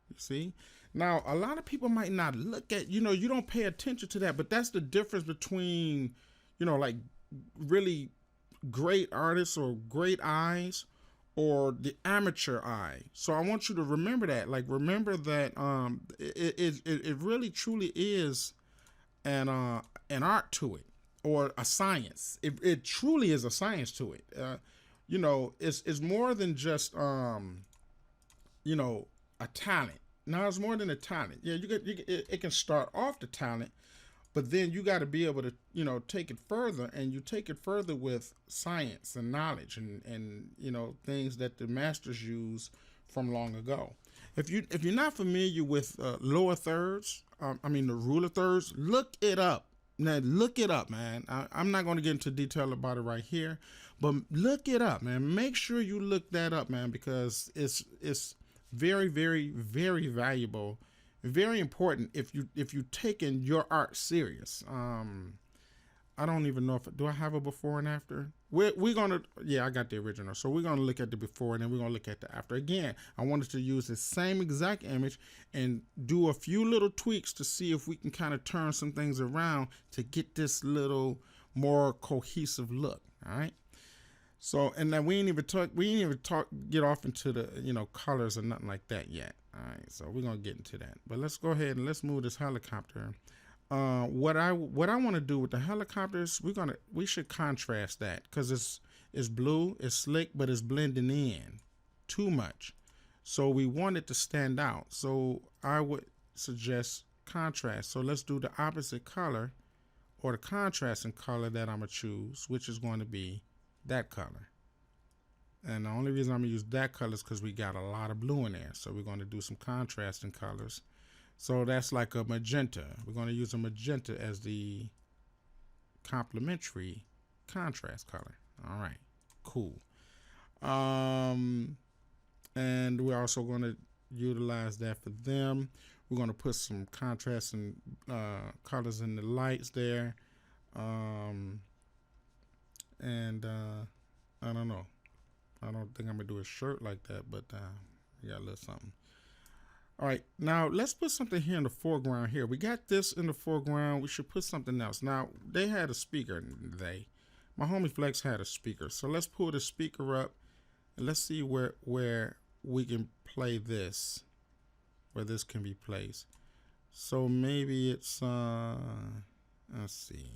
You see? Now, a lot of people might not look at, you don't pay attention to that, but that's the difference between, like really great artists or great eyes or the amateur eye. So I want you to remember that. Like, remember that it really truly is an art to it, or a science. It truly is a science to it. It's more than just a talent. Now it's more than a talent. Yeah, it can start off the talent, but then you got to be able to take it further, and you take it further with science and knowledge and things that the masters use from long ago. If you're not familiar with lower thirds, the ruler thirds, look it up. Now look it up, man. I'm not going to get into detail about it right here, but look it up, man. Make sure you look that up, man, because it's very, very, very valuable, very important if you taking your art serious. I don't even know do I have a before and after. We're gonna, yeah, I got the original, so we're gonna look at the before and then we're gonna look at the after. Again, I wanted to use the same exact image and do a few little tweaks to see if we can kind of turn some things around to get this little more cohesive look. All right. So, and then we ain't even get off into the colors or nothing like that yet. All right, so we're gonna get into that, but let's go ahead and let's move this helicopter. What I want to do with the helicopters, we should contrast that, because it's blue, it's slick, but it's blending in too much. So we want it to stand out. So I would suggest contrast. So let's do the opposite color, or the contrasting color that I'm gonna choose, which is going to be that color. And the only reason I'm gonna use that color is because we got a lot of blue in there. So we're going to do some contrasting colors. So that's like a magenta. We're going to use a magenta as the complementary contrast color. All right, cool. And we're also going to utilize that for them. We're going to put some contrasting colors in the lights there. I don't know. I don't think I'm going to do a shirt like that, but we got a little something. All right, now let's put something here in the foreground here. We got this in the foreground. We should put something else. Now, they had a speaker. My homie Flex had a speaker. So let's pull the speaker up, and let's see where we can play this, where this can be placed. So maybe it's, let's see.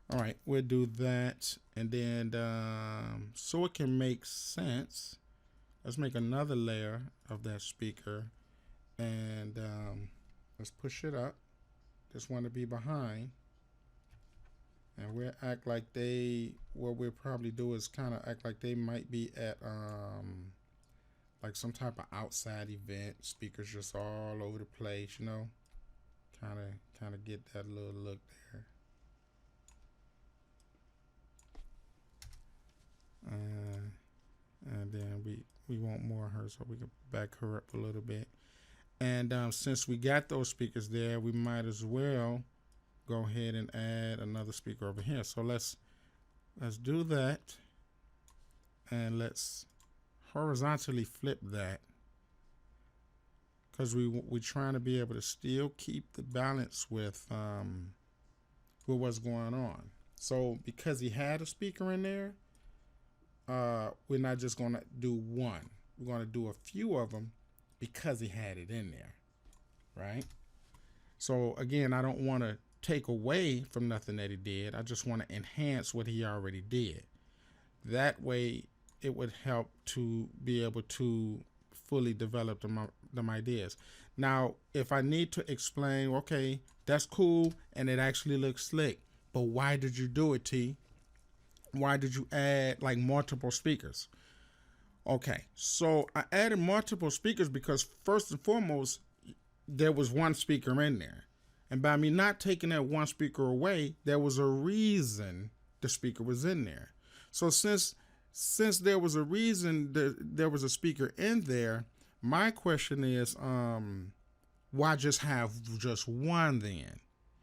All right, we'll do that, and then so it can make sense, let's make another layer of that speaker, and let's push it up. Just want to be behind, and we'll act like what we'll probably do is kind of act like they might be at like some type of outside event. Speakers just all over the place, kind of get that little look there. And then we want more of her, so we can back her up a little bit. And since we got those speakers there, we might as well go ahead and add another speaker over here. So let's do that, and let's horizontally flip that, because we're trying to be able to still keep the balance with what's going on. So because he had a speaker in there, we're not just going to do one. We're going to do a few of them because he had it in there, right? So again, I don't want to take away from nothing that he did. I just want to enhance what he already did. That way, it would help to be able to fully develop them ideas. Now, if I need to explain, okay, that's cool, and it actually looks slick, but why did you do it, T? Why did you add like multiple speakers? Okay, so I added multiple speakers because first and foremost, there was one speaker in there. And by me not taking that one speaker away, there was a reason the speaker was in there. So since since there was a reason that there was a speaker in there, my question is, why just have just one then?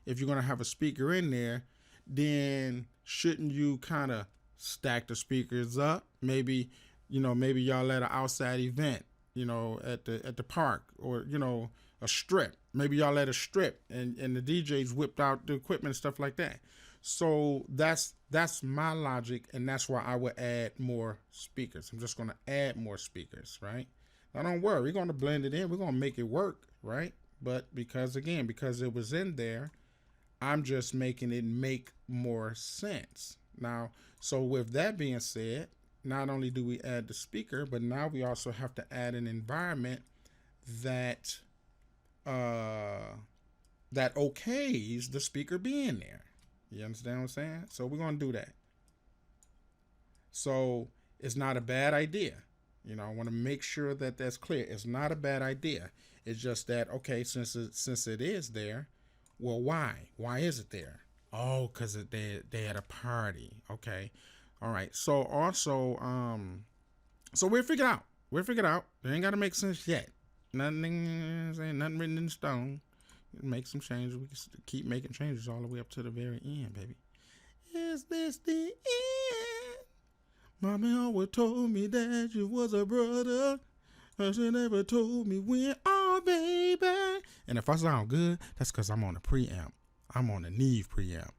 If you're gonna have a speaker in there, then shouldn't you kind of stack the speakers up? Maybe, maybe y'all at an outside event, at the park, or a strip. Maybe y'all at a strip, and the DJs whipped out the equipment and stuff like that. So that's my logic, and that's why I would add more speakers. I'm just gonna add more speakers, right? Now don't worry, we're gonna blend it in. We're gonna make it work, right? But because it was in there, I'm just making it make more sense. Now, so with that being said, not only do we add the speaker, but now we also have to add an environment that that okays the speaker being there. You understand what I'm saying? So we're gonna do that. So it's not a bad idea. I want to make sure that that's clear. It's not a bad idea. It's just that, okay, since it is there, well, why? Why is it there? Oh, because they had a party. Okay. All right. So also, so we'll figure it out. It ain't got to make sense yet. Nothing written in stone. Make some changes. We can keep making changes all the way up to the very end, baby. Is this the end? Mommy always told me that you was a brother. She never told me when. Oh, baby. And if I sound good, that's because I'm on a preamp. I'm on a Neve preamp.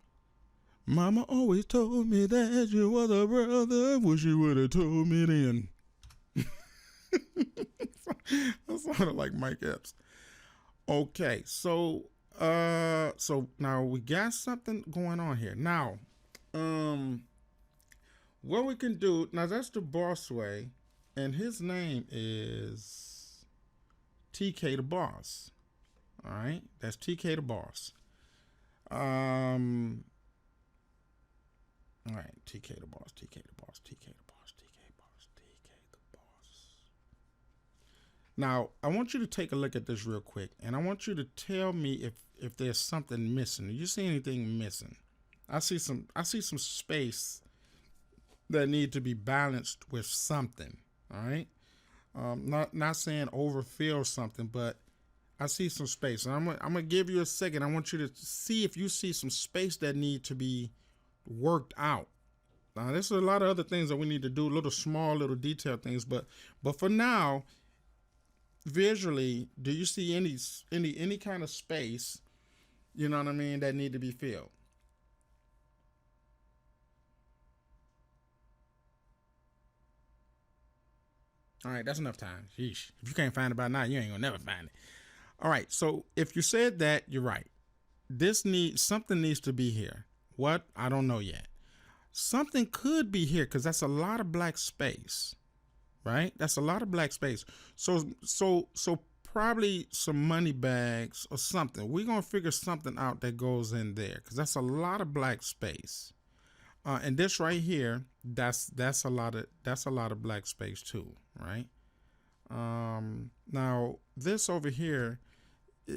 Mama always told me that you was a brother. Wish you would have told me then. That sounded like Mike Epps. Okay, so now we got something going on here. Now, what we can do now, that's the boss way, and his name is TK the Boss. All right, that's TK the Boss. All right, TK the Boss, TK the Boss, TK the Boss, TK the Boss, TK the Boss. Now, I want you to take a look at this real quick, and I want you to tell me if there's something missing. Do you see anything missing? I see some space that need to be balanced with something. All right, not saying overfill something, but I see some space, and I'm gonna give you a second. I want you to see if you see some space that need to be worked out. Now, there's a lot of other things that we need to do, little small detail things, but for now, visually, do you see any kind of space, you know what I mean, that need to be filled? All right, that's enough time. Sheesh. If you can't find it by now, you ain't gonna never find it. All right, so if you said that, you're right. Something needs to be here. What? I don't know yet. Something could be here because that's a lot of black space, right? That's a lot of black space. So probably some money bags or something. We're gonna figure something out that goes in there because that's a lot of black space. And this right here, that's a lot of black space too, right? Now this over here,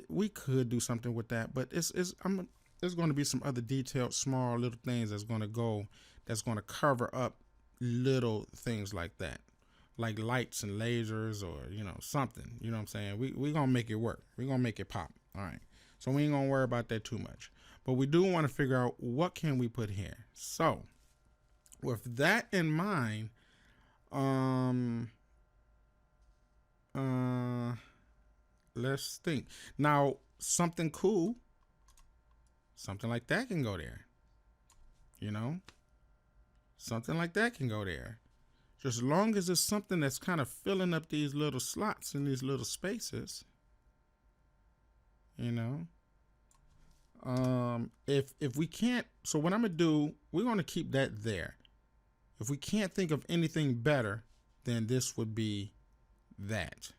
we could do something with that, but there's going to be some other detailed, small little things that's going to cover up little things like that, like lights and lasers or something. You know what I'm saying? We gonna make it work. We gonna make it pop. All right. So we ain't gonna worry about that too much. But we do want to figure out what can we put here. So with that in mind, let's think. Now, something cool, something like that can go there. Something like that can go there. Just as long as it's something that's kind of filling up these little slots in these little spaces. If we can't, so what I'm gonna do, we're gonna keep that there. If we can't think of anything better, then this would be that.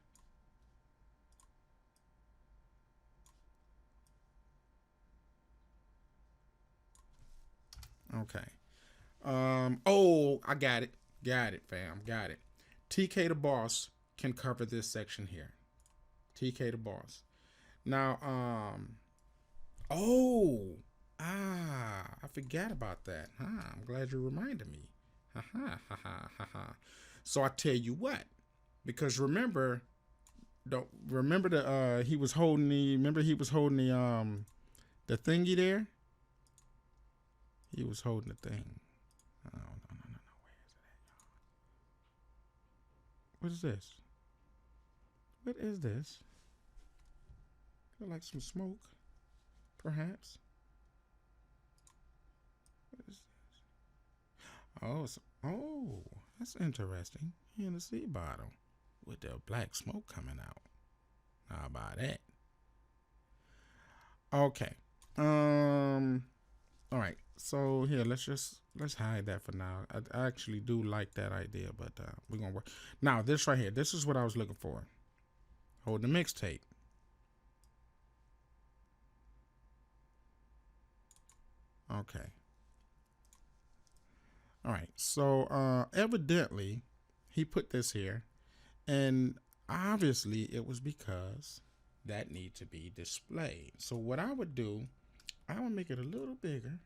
Okay. Oh, I got it. Got it, fam. Got it. TK the Boss can cover this section here. TK the Boss. Now, I forgot about that. I'm glad you reminded me. Ha ha ha ha ha ha. So I tell you what, because remember, don't remember he was holding the the thingy there. He was holding the thing. Oh, no, no, no, no. Where is it at, y'all? What is this? What is this? Feel like some smoke, perhaps. What is this? Oh, oh, that's interesting. Here in the sea bottle with the black smoke coming out. How about that? Okay. All right. So here, let's hide that for now. I actually do like that idea, but we're gonna work. Now this right here, this is what I was looking for. Hold the mixtape. Okay. All right. So evidently he put this here, and obviously it was because that needs to be displayed. So what I would do, I would make it a little bigger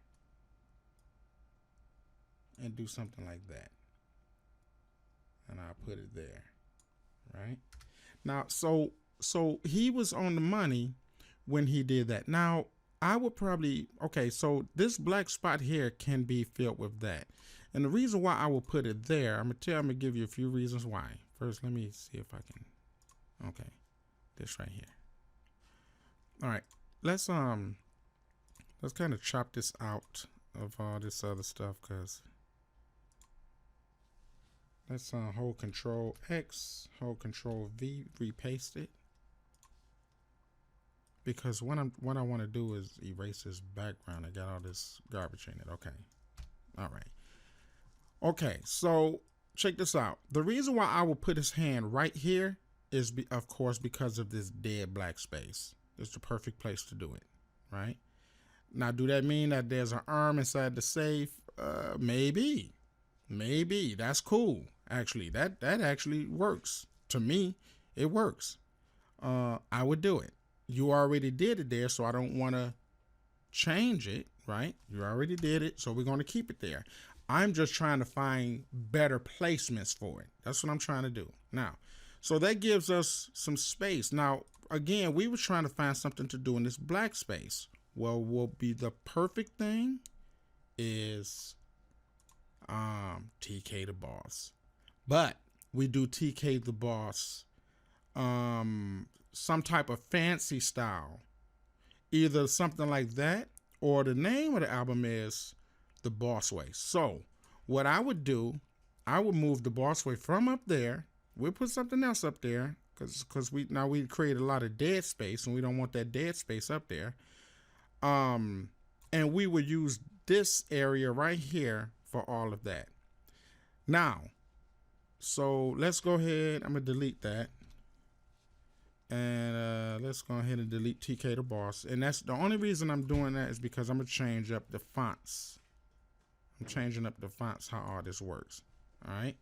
and do something like that. And I'll put it there. Right? Now, so he was on the money when he did that. Now, I would probably, okay, so this black spot here can be filled with that. And the reason why I will put it there, I'm gonna give you a few reasons why. First, let me see if I can, okay, this right here. All right, let's kind of chop this out of all this other stuff, because let's hold Control X, hold Control V, repaste it. Because what I want to do is erase this background. I got all this garbage in it. Okay. All right. Okay. So check this out. The reason why I will put his hand right here is, of course, because of this dead black space. It's the perfect place to do it. Right. Now, do that mean that there's an arm inside the safe? Maybe. Maybe. That's cool. Actually, that actually works. To me, it works. I would do it. You already did it there, so I don't want to change it, right? You already did it, so we're going to keep it there. I'm just trying to find better placements for it. That's what I'm trying to do. Now, so that gives us some space. Now, again, we were trying to find something to do in this black space. Well, will be the perfect thing is TK the boss. But we do TK the boss some type of fancy style, either something like that, or the name of the album is The Boss Way. So what I would do, I would move The Boss Way from up there. We'll put something else up there because we create a lot of dead space, and we don't want that dead space up there. And we would use this area right here for all of that. Now, so let's go ahead. I'm gonna delete that. And let's go ahead and delete TK the boss. And that's the only reason I'm doing that is because I'm going to change up the fonts. I'm changing up the fonts, how all this works. All right.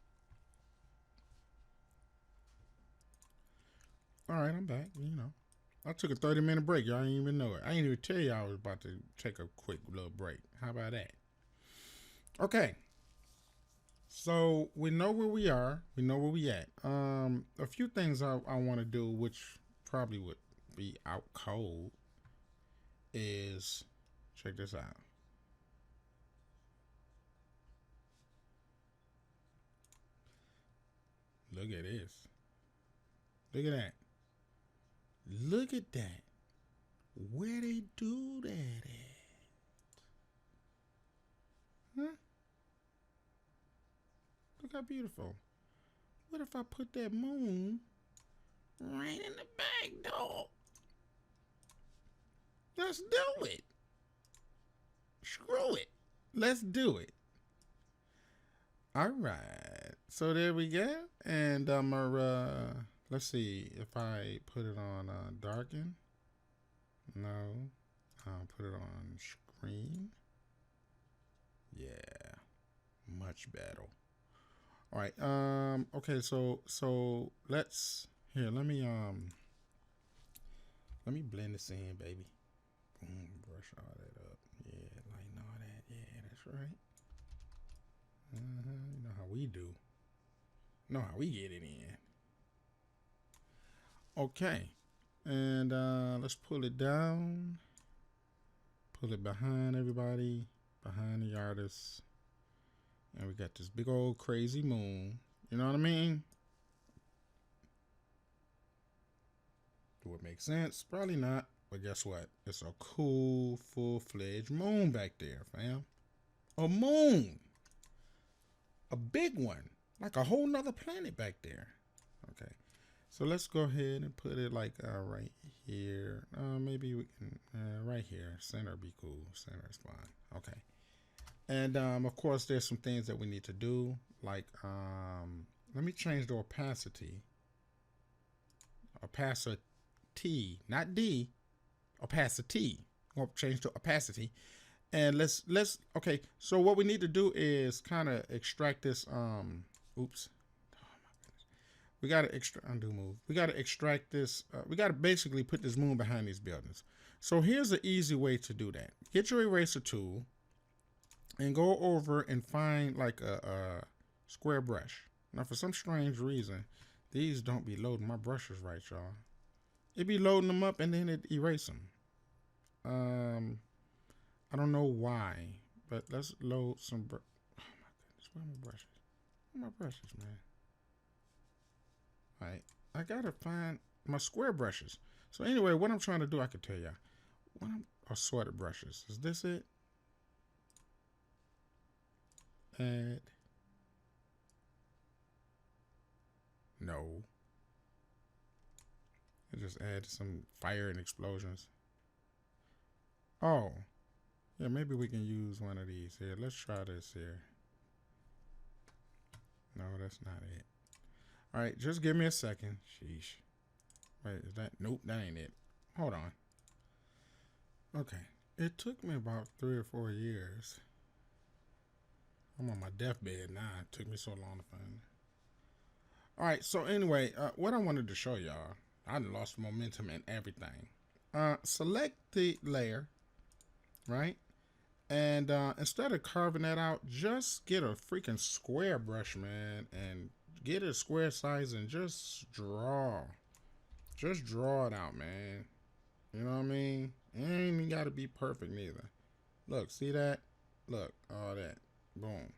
All right, I'm back. You know, I took a 30-minute break. Y'all didn't even know it. I didn't even tell you I was about to take a quick little break. How about that? Okay. So we know where we are. We know where we at. A few things I want to do, which probably would be out cold, is check this out. Look at this. Look at that. Look at that. Where they do that at? Huh? Look how beautiful. What if I put that moon right in the back, dog? Let's do it. Screw it. Let's do it. All right. So there we go. And let's see if I put it on darken. No. I'll put it on screen. Yeah. Much better. All right. Okay. So let's let me blend this in, baby. Boom. Brush all that up. Yeah. Lighten all that. Yeah. That's right. we do. Know how we get it in. Okay. And let's pull it down. Pull it behind everybody. Behind the artist. And we got this big old crazy moon. You know what I mean? Do it make sense? Probably not. But guess what? It's a cool, full-fledged moon back there, fam. A moon. A big one. Like a whole nother planet back there. Okay. So let's go ahead and put it like right here. Maybe we can, right here. Center be cool. Center is fine. Okay. And of course, there's some things that we need to do. Like, let me change the opacity. Opacity, not D. Opacity. We'll change to opacity. And let's okay. So what we need to do is kind of extract this. Oops. Oh my goodness. We gotta undo move. We gotta extract this. We gotta basically put this moon behind these buildings. So here's an easy way to do that. Get your eraser tool and go over and find like a square brush. Now for some strange reason, these don't be loading my brushes right, y'all. It be loading them up and then it erase them. I don't know why, but let's load some. Oh my goodness, where are my brushes? Where are my brushes, man? All right, I gotta find my square brushes. So anyway, what I'm trying to do, I can tell y'all. Assorted brushes. Is this it? Add. No. I just add some fire and explosions. Oh. Yeah, maybe we can use one of these here. Let's try this here. No, that's not it. All right, just give me a second. Sheesh. Wait, is that? Nope, that ain't it. Hold on. Okay. It took me about 3 or 4 years. I'm on my deathbed now. It took me so long to find it. All right, so anyway, what I wanted to show y'all, I lost momentum and everything. Select the layer, right? And instead of carving that out, just get a freaking square brush, man, and get a square size and just draw. Just draw it out, man. You know what I mean? It ain't even got to be perfect neither. Look, see that? Look, all that. Boom.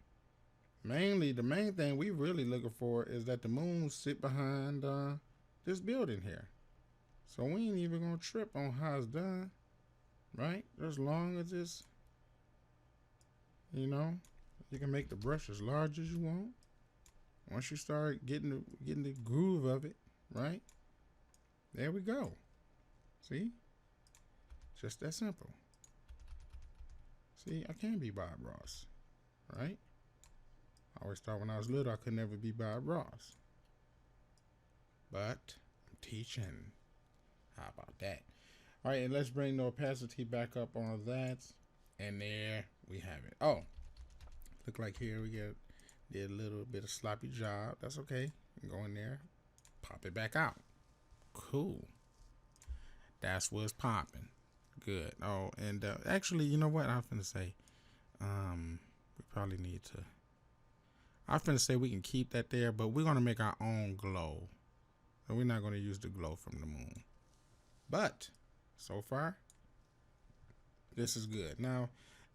Mainly, the main thing we really looking for is that the moon sit behind this building here. So we ain't even gonna trip on how it's done, right? As long as it's, you know, you can make the brush as large as you want. Once you start getting the groove of it, right? There we go. See? Just that simple. See, I can be Bob Ross, right? I always thought when I was little I could never be Bob Ross. But I'm teaching. How about that? All right, and let's bring the opacity back up on that. And there we have it. Oh, look like here we did a little bit of sloppy job. That's okay. Go in there, pop it back out. Cool. That's what's popping. Good. Oh, and actually, you know what I'm finna say? We probably need to. I'm finna say we can keep that there, but we're gonna make our own glow. So we're not gonna use the glow from the moon. But so far, this is good.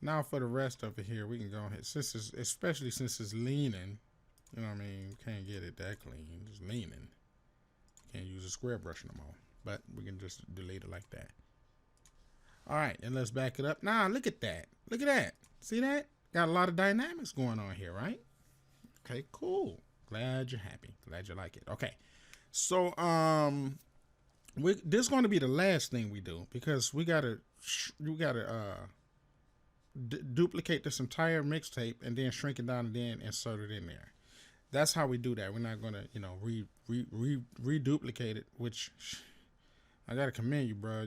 Now for the rest of it here, we can go ahead. Especially since it's leaning, you know what I mean? Can't get it that clean. It's leaning. Can't use a square brush no more. But we can just delete it like that. All right, and let's back it up. Now look at that. Look at that. See that? Got a lot of dynamics going on here, right? Okay, cool. Glad you're happy. Glad you like it. Okay, so this is going to be the last thing we do because we gotta duplicate this entire mixtape and then shrink it down and then insert it in there. That's how we do that. We're not gonna, you know, reduplicate it. Which I gotta commend you, bro.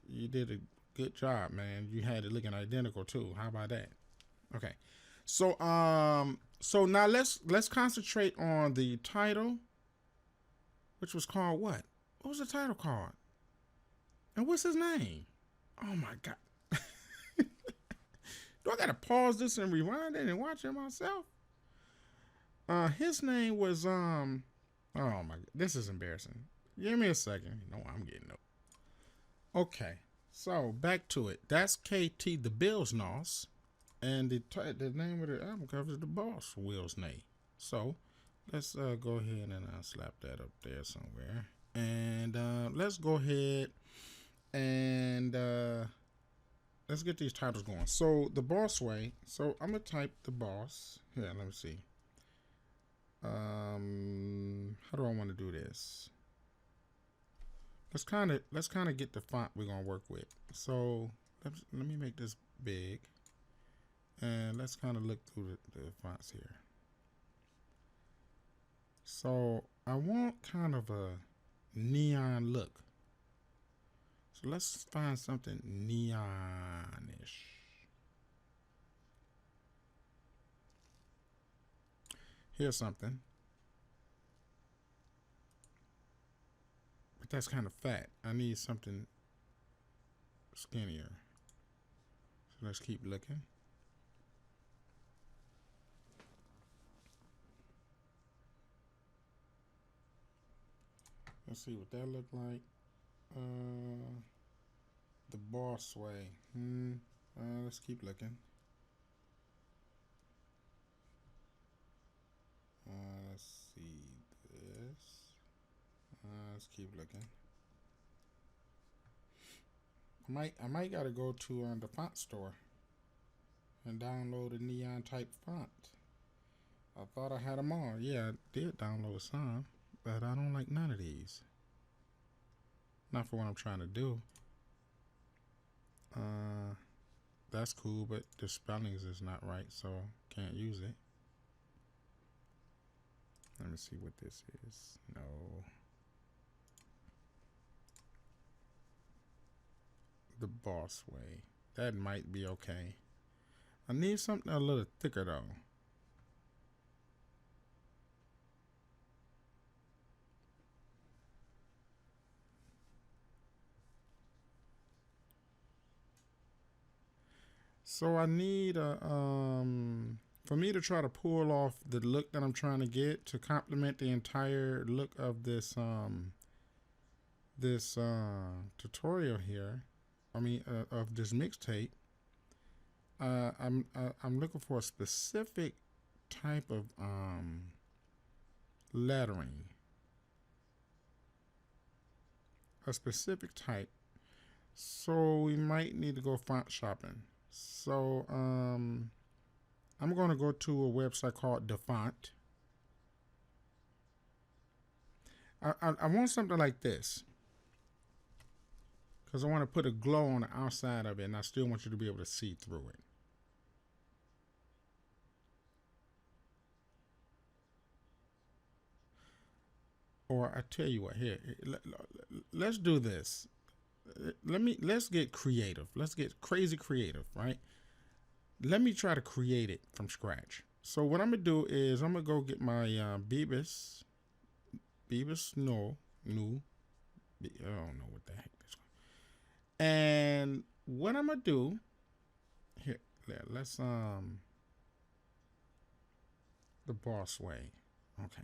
You did a good job, man. You had it looking identical too. How about that? Okay. So so now let's concentrate on the title, which was called what? What was the title called? And what's his name? Oh my God. Do I gotta pause this and rewind it and watch it myself? His name was oh my, this is embarrassing. Give me a second. You know I'm getting up. Okay, so back to it. That's KT the Bills Nos, and the name of the album cover is the Boss Will's Nay. So let's go ahead and slap that up there somewhere, and let's go ahead and let's get these titles going. So the Boss Way. So I'm gonna type the Boss here. Let me see. How do I want to do this? Let's kind of get the font we're gonna work with. So let me make this big, and let's kind of look through the fonts here. So I want kind of a neon look. So let's find something neonish. Here's something. But that's kind of fat. I need something skinnier. So let's keep looking. Let's see what that look like. The Boss Way. Let's keep looking. Let's see this. Let's keep looking. I might gotta go to the font store and download a neon type font. I thought I had them all. Yeah, I did download some, but I don't like none of these. Not for what I'm trying to do. That's cool, but the spellings is not right, so can't use it. Let me see what this is. No. The Boss Way. That might be okay. I need something a little thicker though. So I need a for me to try to pull off the look that I'm trying to get to complement the entire look of this tutorial here. I mean of this mixtape. I'm looking for a specific type of lettering. A specific type. So we might need to go font shopping. So I'm going to go to a website called The Font. I want something like this because I want to put a glow on the outside of it, and I still want you to be able to see through it. Or I tell you what, here, let's do this. Let's get creative. Let's get crazy creative, right? Let me try to create it from scratch. So what I'm gonna do is I'm gonna go get my Beavis no new. I don't know what the heck this one. And what I'm gonna do here, let's the Boss Way. Okay.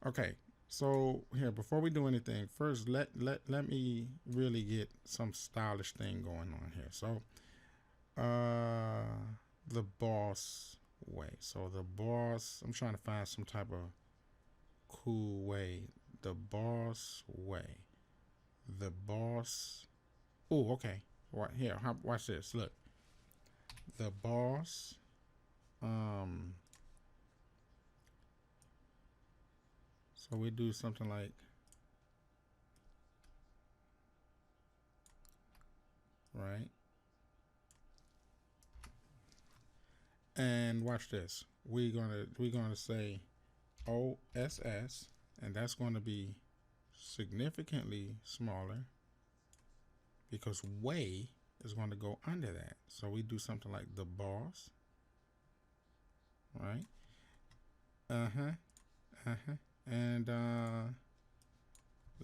Okay, so here before we do anything, first let me really get some stylish thing going on here. So, the Boss Way. So the Boss. I'm trying to find some type of cool way. The Boss Way. The Boss. Oh, okay. Right here. Watch this. Look. The Boss. So we do something like right. And watch this. We're gonna say OSS, and that's going to be significantly smaller because way is going to go under that. So we do something like the Boss, right? And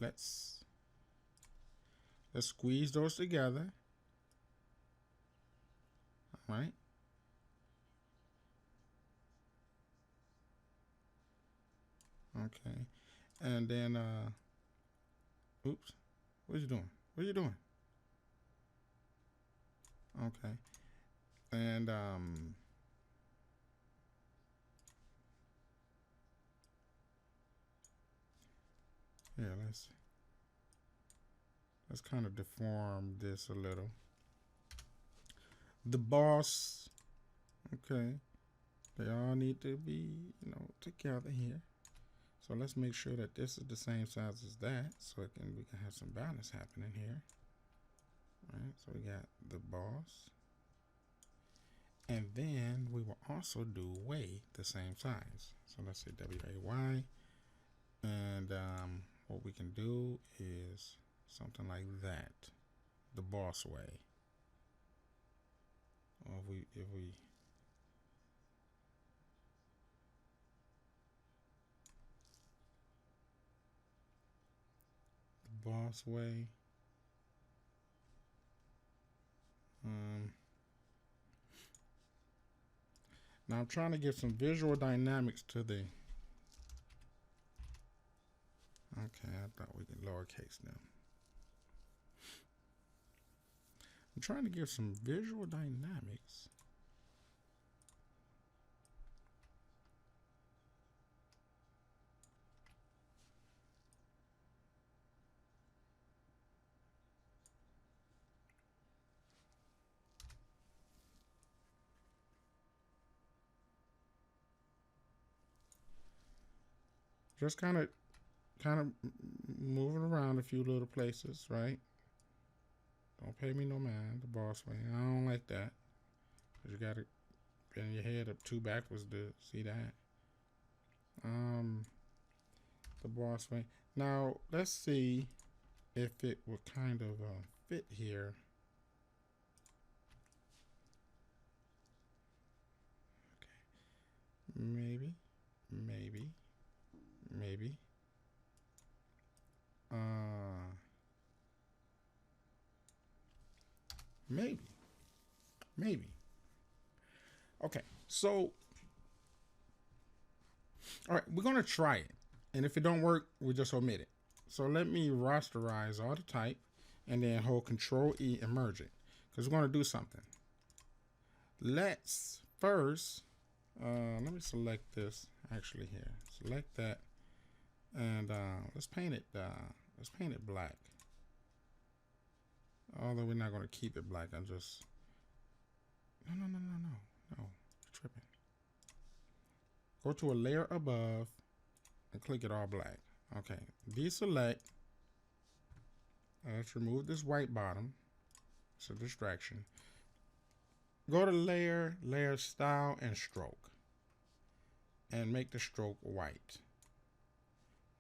let's squeeze those together. right? Okay. And then, oops, what are you doing? What are you doing? Okay. And, yeah, let's kind of deform this a little. The boss, okay, they all need to be, together here. So let's make sure that this is the same size as that, so we can have some balance happening here. All right, so we got the boss. And then we will also do way the same size. So let's say WAY. And what we can do is something like that. The boss way. Or if we the boss way. Now I'm trying to give some visual dynamics to the. Okay, I thought we could lowercase them. I'm trying to give some visual dynamics. Just kind of moving around a few little places, right? Don't pay me no mind, the boss way. I don't like that. Cause you gotta bend your head up too backwards to see that. The boss way. Now let's see if it will kind of fit here. Okay. Maybe. Maybe. Okay, so all right, we're gonna try it, and if it don't work, we just omit it. So let me rasterize all the type, and then hold Control E and merge it, because we're gonna do something. Let's first, let me select this actually here. Select that, and let's paint it. Let's paint it black. Although we're not gonna keep it black, I'm just. No, tripping. Go to a layer above and click it all black. Okay, deselect. Let's remove this white bottom. It's a distraction. Go to layer, style, and stroke. And make the stroke white.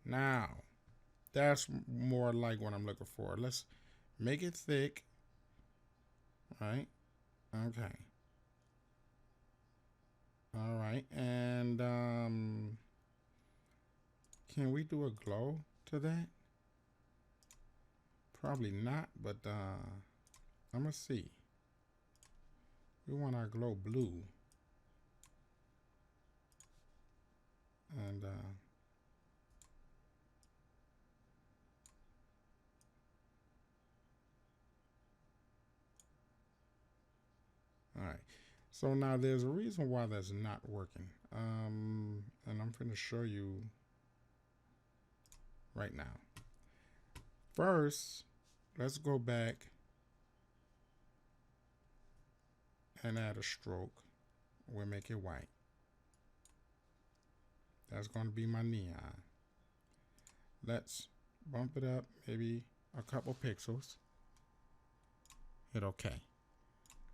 Now, that's more like what I'm looking for. Let's make it thick. Right? Okay. All right, and can we do a glow to that? Probably not, but I'm gonna see. We want our glow blue, and all right. So now there's a reason why that's not working. And I'm going to show you right now. First, let's go back and add a stroke. We'll make it white. That's going to be my neon. Let's bump it up maybe a couple pixels. Hit OK.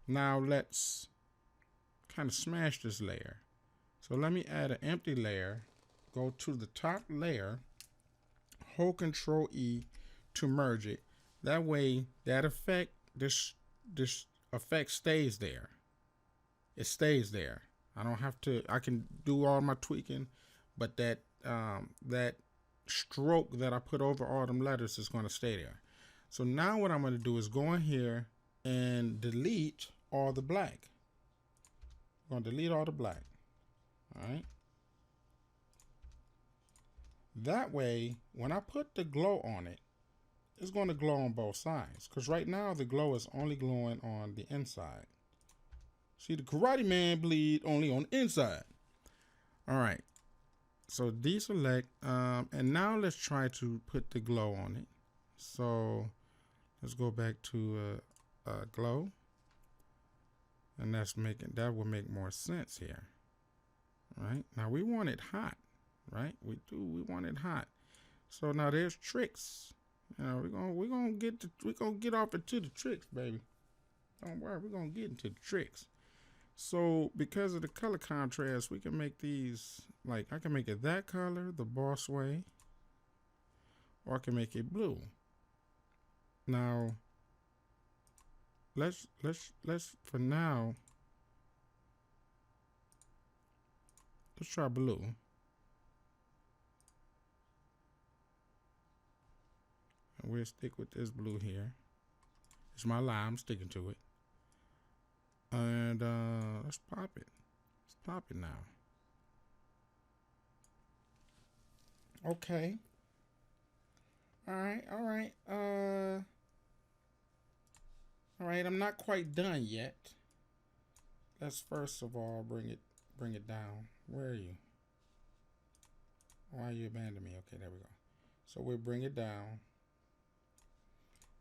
Now let's kind of smash this layer. So let me add an empty layer. Go to the top layer. Hold Control E to merge it. That way, that effect, this effect stays there. It stays there. I don't have to. I can do all my tweaking, but that stroke that I put over all them letters is going to stay there. So now what I'm going to do is go in here and delete all the black. We're gonna delete all the black. All right. That way, when I put the glow on it, it's going to glow on both sides. Because right now, the glow is only glowing on the inside. See, the Karate Man bleed only on the inside. All right. So deselect. And now let's try to put the glow on it. So let's go back to glow. And that will make more sense here. Right? Now we want it hot. Right? We want it hot. So now there's tricks. You know, we're gonna get off into the tricks, baby. Don't worry, we're gonna get into the tricks. So because of the color contrast, we can make these, like, I can make it that color, the boss way, or I can make it blue. Now let's for now, let's try blue. And we'll stick with this blue here. It's my line, I'm sticking to it. And let's pop it. Let's pop it now. Okay. All right. All right, I'm not quite done yet. Let's first of all bring it down. Where are you? Why you abandoned me? Okay, there we go. So we'll bring it down.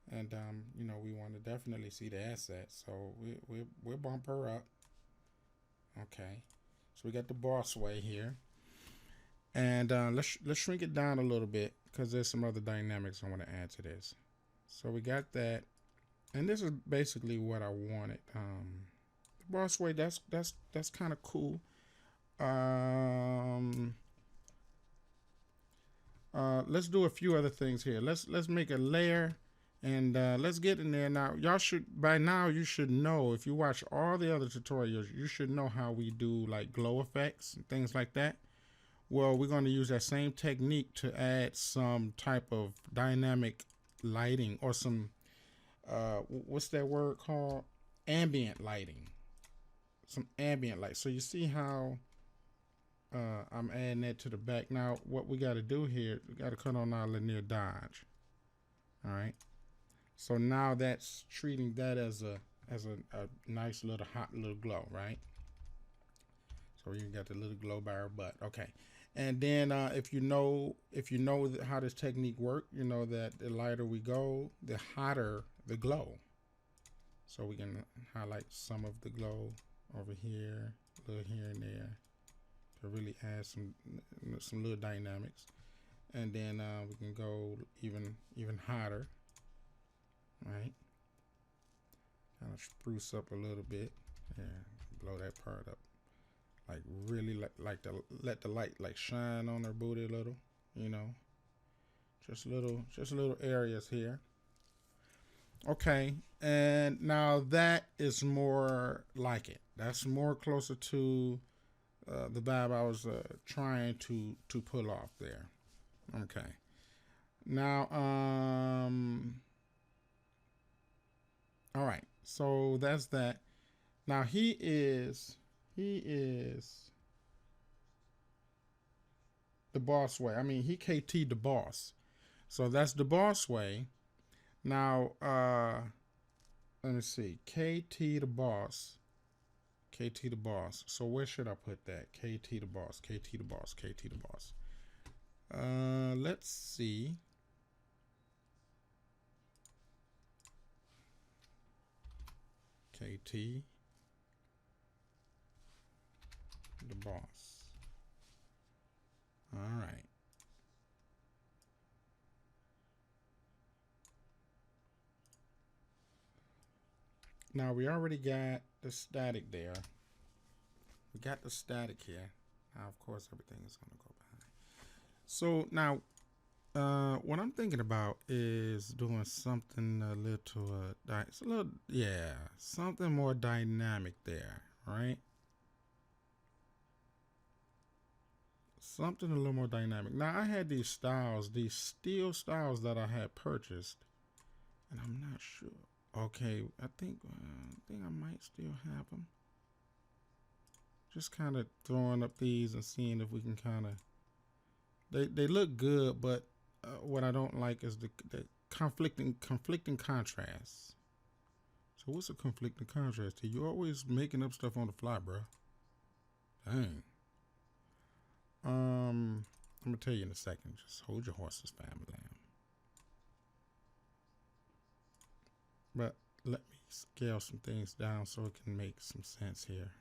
And you know, we want to definitely see the asset, so we'll bump her up. Okay, so we got the boss way here, and let's shrink it down a little bit because there's some other dynamics I want to add to this. So we got that, and this is basically what I wanted. The boss way, that's kind of cool. Let's do a few other things here. Let's make a layer. And let's get in there now. Y'all should, by now, you should know, if you watch all the other tutorials, you should know how we do like glow effects and things like that. Well, we're going to use that same technique to add some type of dynamic lighting or some, what's that word called? Ambient lighting. Some ambient light. So you see how I'm adding that to the back. Now, what we got to do here, we got to cut on our linear dodge. All right. So now that's treating that as a nice little hot little glow, right? So you got the little glow by our butt. Okay. And then if you know how this technique works, you know that the lighter we go, the hotter the glow. So we can highlight some of the glow over here, a little here and there, to really add some little dynamics. And then we can go even hotter. Right, kind of spruce up a little bit. Yeah, blow that part up. Like really, like let the light like shine on her booty a little. You know, just little areas here. Okay, and now that is more like it. That's more closer to the vibe I was trying to pull off there. Okay, now all right, so that's that. Now he is the boss way. I mean, he KT the boss. So that's the boss way. Now, let me see. KT the boss. KT the boss. So where should I put that? KT the boss. KT the boss. KT the boss. Let's see. KT the boss. All right. Now we already got the static there. We got the static here. Now, of course, everything is going to go behind. So now, what I'm thinking about is doing something a little, something more dynamic there, right? Something a little more dynamic. Now, I had these styles, these steel styles that I had purchased, and I'm not sure. Okay, I think I might still have them. just kind of throwing up these and seeing if we can kind of, they look good, but what I don't like is the conflicting contrasts. So what's a conflicting contrast? You always making up stuff on the fly, bro. Dang. I'm gonna tell you in a second. Just hold your horses, family. But let me scale some things down so it can make some sense here.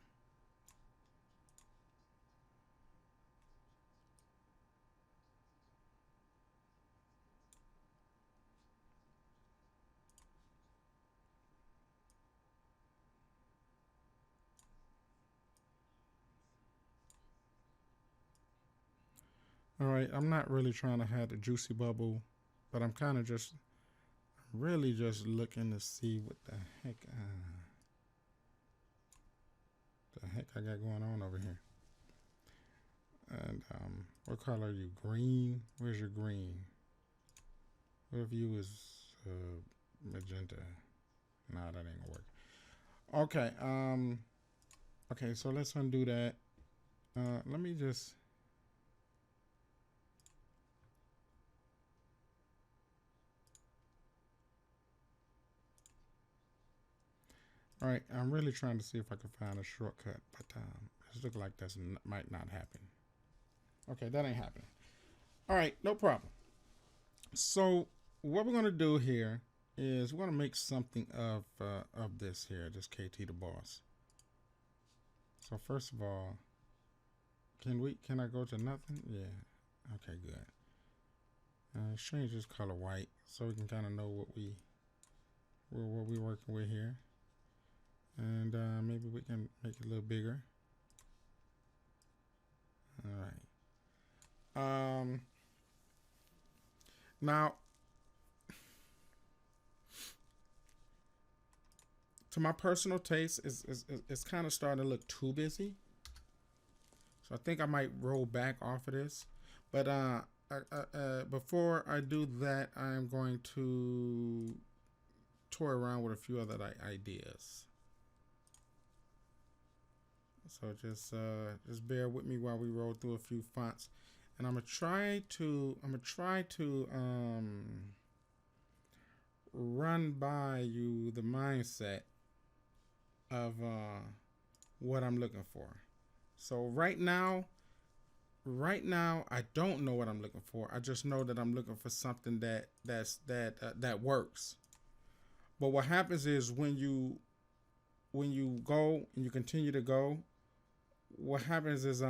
All right, I'm not really trying to have the juicy bubble, but I'm kind of just really just looking to see what the heck I got going on over here. And what color are you? Green? Where's your green? What if you was magenta? Nah, that ain't gonna work. Okay, okay, so let's undo that. Let me just, all right, I'm really trying to see if I can find a shortcut, but it looks like that might not happen. Okay, that ain't happening. All right, no problem. So what we're gonna do here is we're gonna make something of this here, this KT the boss. So first of all, can I go to nothing? Yeah. Okay, good. Change this color white so we can kind of know what we're working with here, and maybe we can make it a little bigger. All right. Now, to my personal taste, it's kind of starting to look too busy. So I think I might roll back off of this. But before I do that, I'm going to toy around with a few other ideas. So just bear with me while we roll through a few fonts, and I'm gonna try to run by you the mindset of what I'm looking for. So right now I don't know what I'm looking for. I just know that I'm looking for something that works. But what happens is when you go and you continue to go, what happens is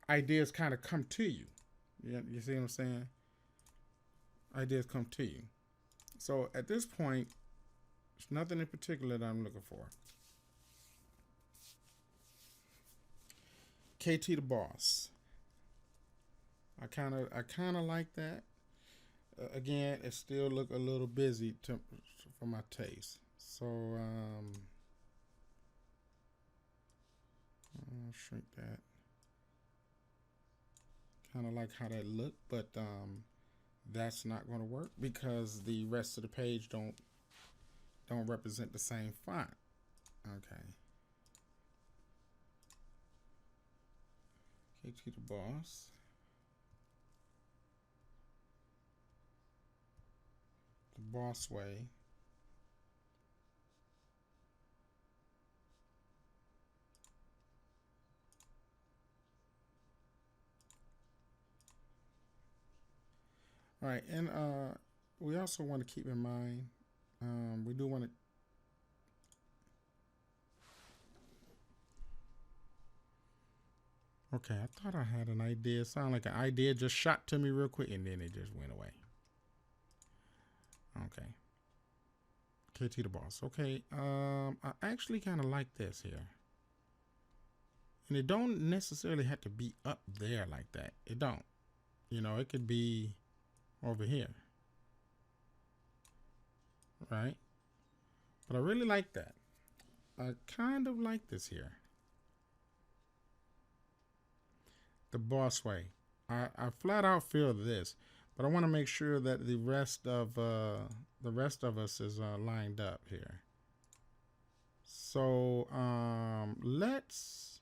ideas kind of come to you. You see what I'm saying? Ideas come to you. So at this point, there's nothing in particular that I'm looking for. KT the boss. I kind of like that. Again, it still look a little busy for my taste. So I'll shrink that. Kind of like how that looked, but that's not going to work because the rest of the page don't represent the same font. Okay. KT the boss. The boss way. All right, and we also want to keep in mind, we do want to. Okay, I thought I had an idea. Sound like an idea just shot to me real quick, and then it just went away. Okay. KT the boss. Okay, I actually kind of like this here. And it don't necessarily have to be up there like that. It don't. You know, it could be over here. Right? But I really like that. I kind of like this here. The boss way. I flat out feel this, but I want to make sure that the rest of us is lined up here. So let's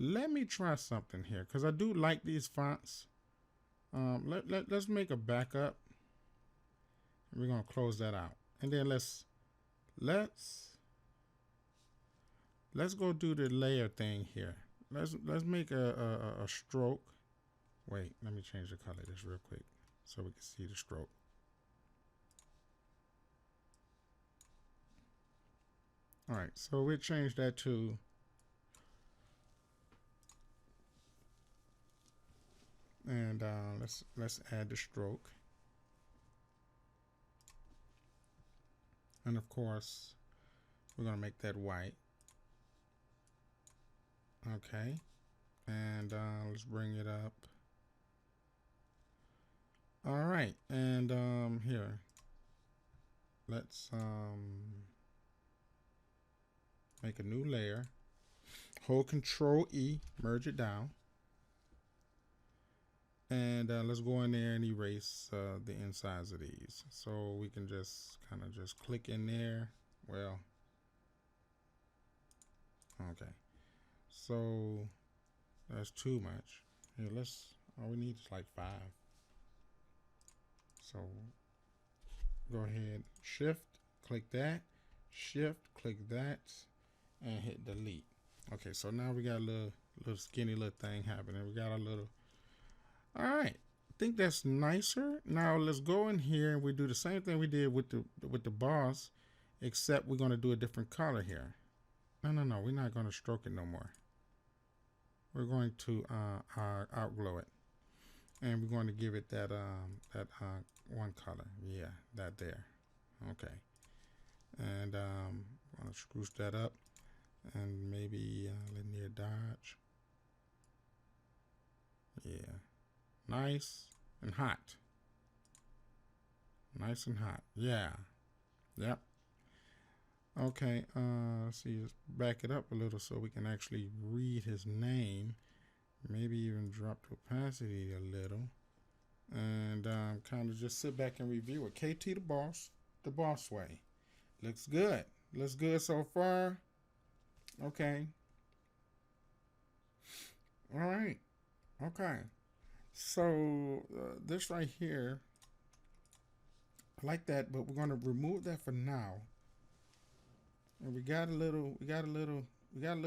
Let me try something here because I do like these fonts. Let's make a backup. We're gonna close that out, and then let's go do the layer thing here. Let's make a stroke. Wait, let me change the color of this real quick so we can see the stroke. All right, so we'll change that to and let's add the stroke, and of course we're gonna make that white. Okay, and let's bring it up. All right, and here let's make a new layer. Hold Control E, merge it down, and let's go in there and erase the insides of these. So we can just kind of just click in there. Well, okay. So that's too much. Here, all we need is like 5. So go ahead, Shift, click that, Shift, click that, and hit delete. Okay, so now we got a little skinny little thing happening. We got a little. All right, I think that's nicer. Now let's go in here and we do the same thing we did with the boss, except we're gonna do a different color here. No, we're not gonna stroke it no more. We're going to outglow it, and we're going to give it that one color. Yeah, that there. Okay, and I'm gonna spruce that up, and maybe linear dodge. Yeah, nice and hot. Nice and hot. Yeah. Yep. Okay, let's see, let's back it up a little so we can actually read his name. Maybe even drop the opacity a little. And kind of just sit back and review it. KT the boss way. Looks good. Looks good so far. Okay. All right. Okay. So this right here, I like that, but we're going to remove that for now. And we got a little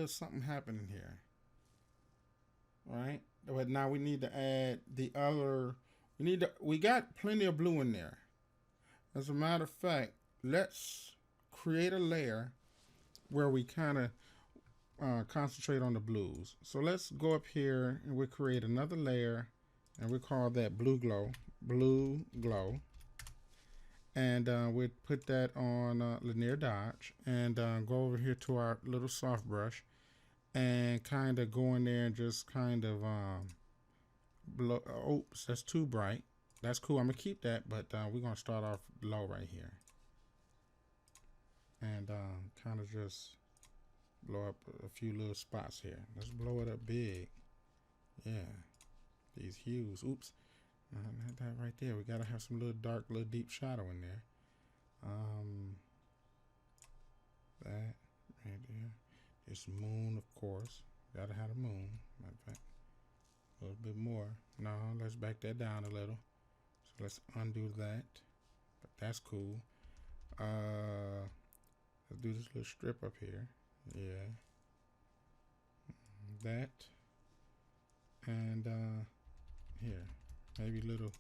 something happening here. All right, but now we need to add the other. We got plenty of blue in there. As a matter of fact, let's create a layer where we kind of concentrate on the blues. So let's go up here and we'll create another layer, and we call that blue glow. And we'll put that on linear dodge, and go over here to our little soft brush and kind of go in there and just kind of blow. Oops, that's too bright. That's cool. I'm gonna keep that, but we're gonna start off low right here, and kind of just blow up a few little spots here. Let's blow it up big. Yeah, these hues. Oops. Not that right there. We gotta have some little dark, little deep shadow in there. That right there. This moon, of course. Gotta have a moon. Matter of fact, a little bit more. No, let's back that down a little. So let's undo that. But that's cool. Let's do this little strip up here. Yeah. That. And here. Maybe little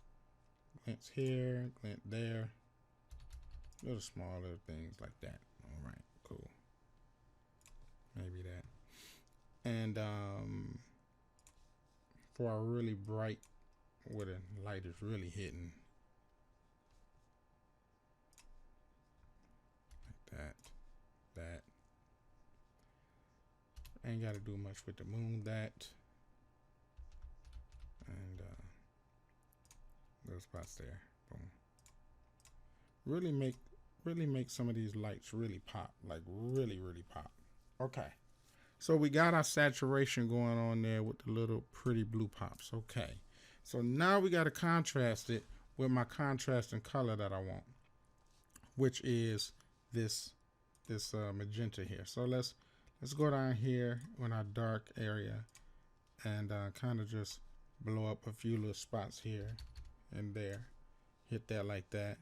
glints here, glint there. Little small little things like that. All right, cool. Maybe that. And for a really bright, where the light is really hitting. Like that. That. Ain't got to do much with the moon. That. And those spots there. Boom. Really make some of these lights really pop. Like really pop. Okay. So we got our saturation going on there with the little pretty blue pops. Okay. So now we got to contrast it with my contrasting color that I want, which is this magenta here. So let's go down here in our dark area, and kind of just blow up a few little spots here and there. Hit that like that,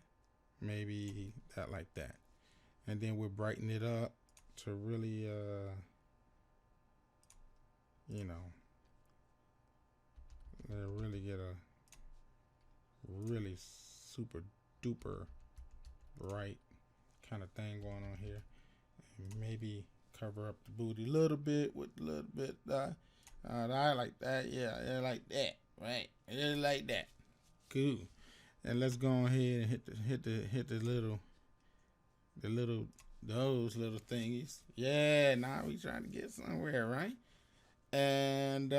maybe that like that, and then we'll brighten it up to really you know, really get a really super duper bright kind of thing going on here, and maybe cover up the booty a little bit with a little bit I like that, yeah, like that, right, just like that, cool. And let's go ahead and hit the little those little thingies. Yeah, now we trying to get somewhere, right? And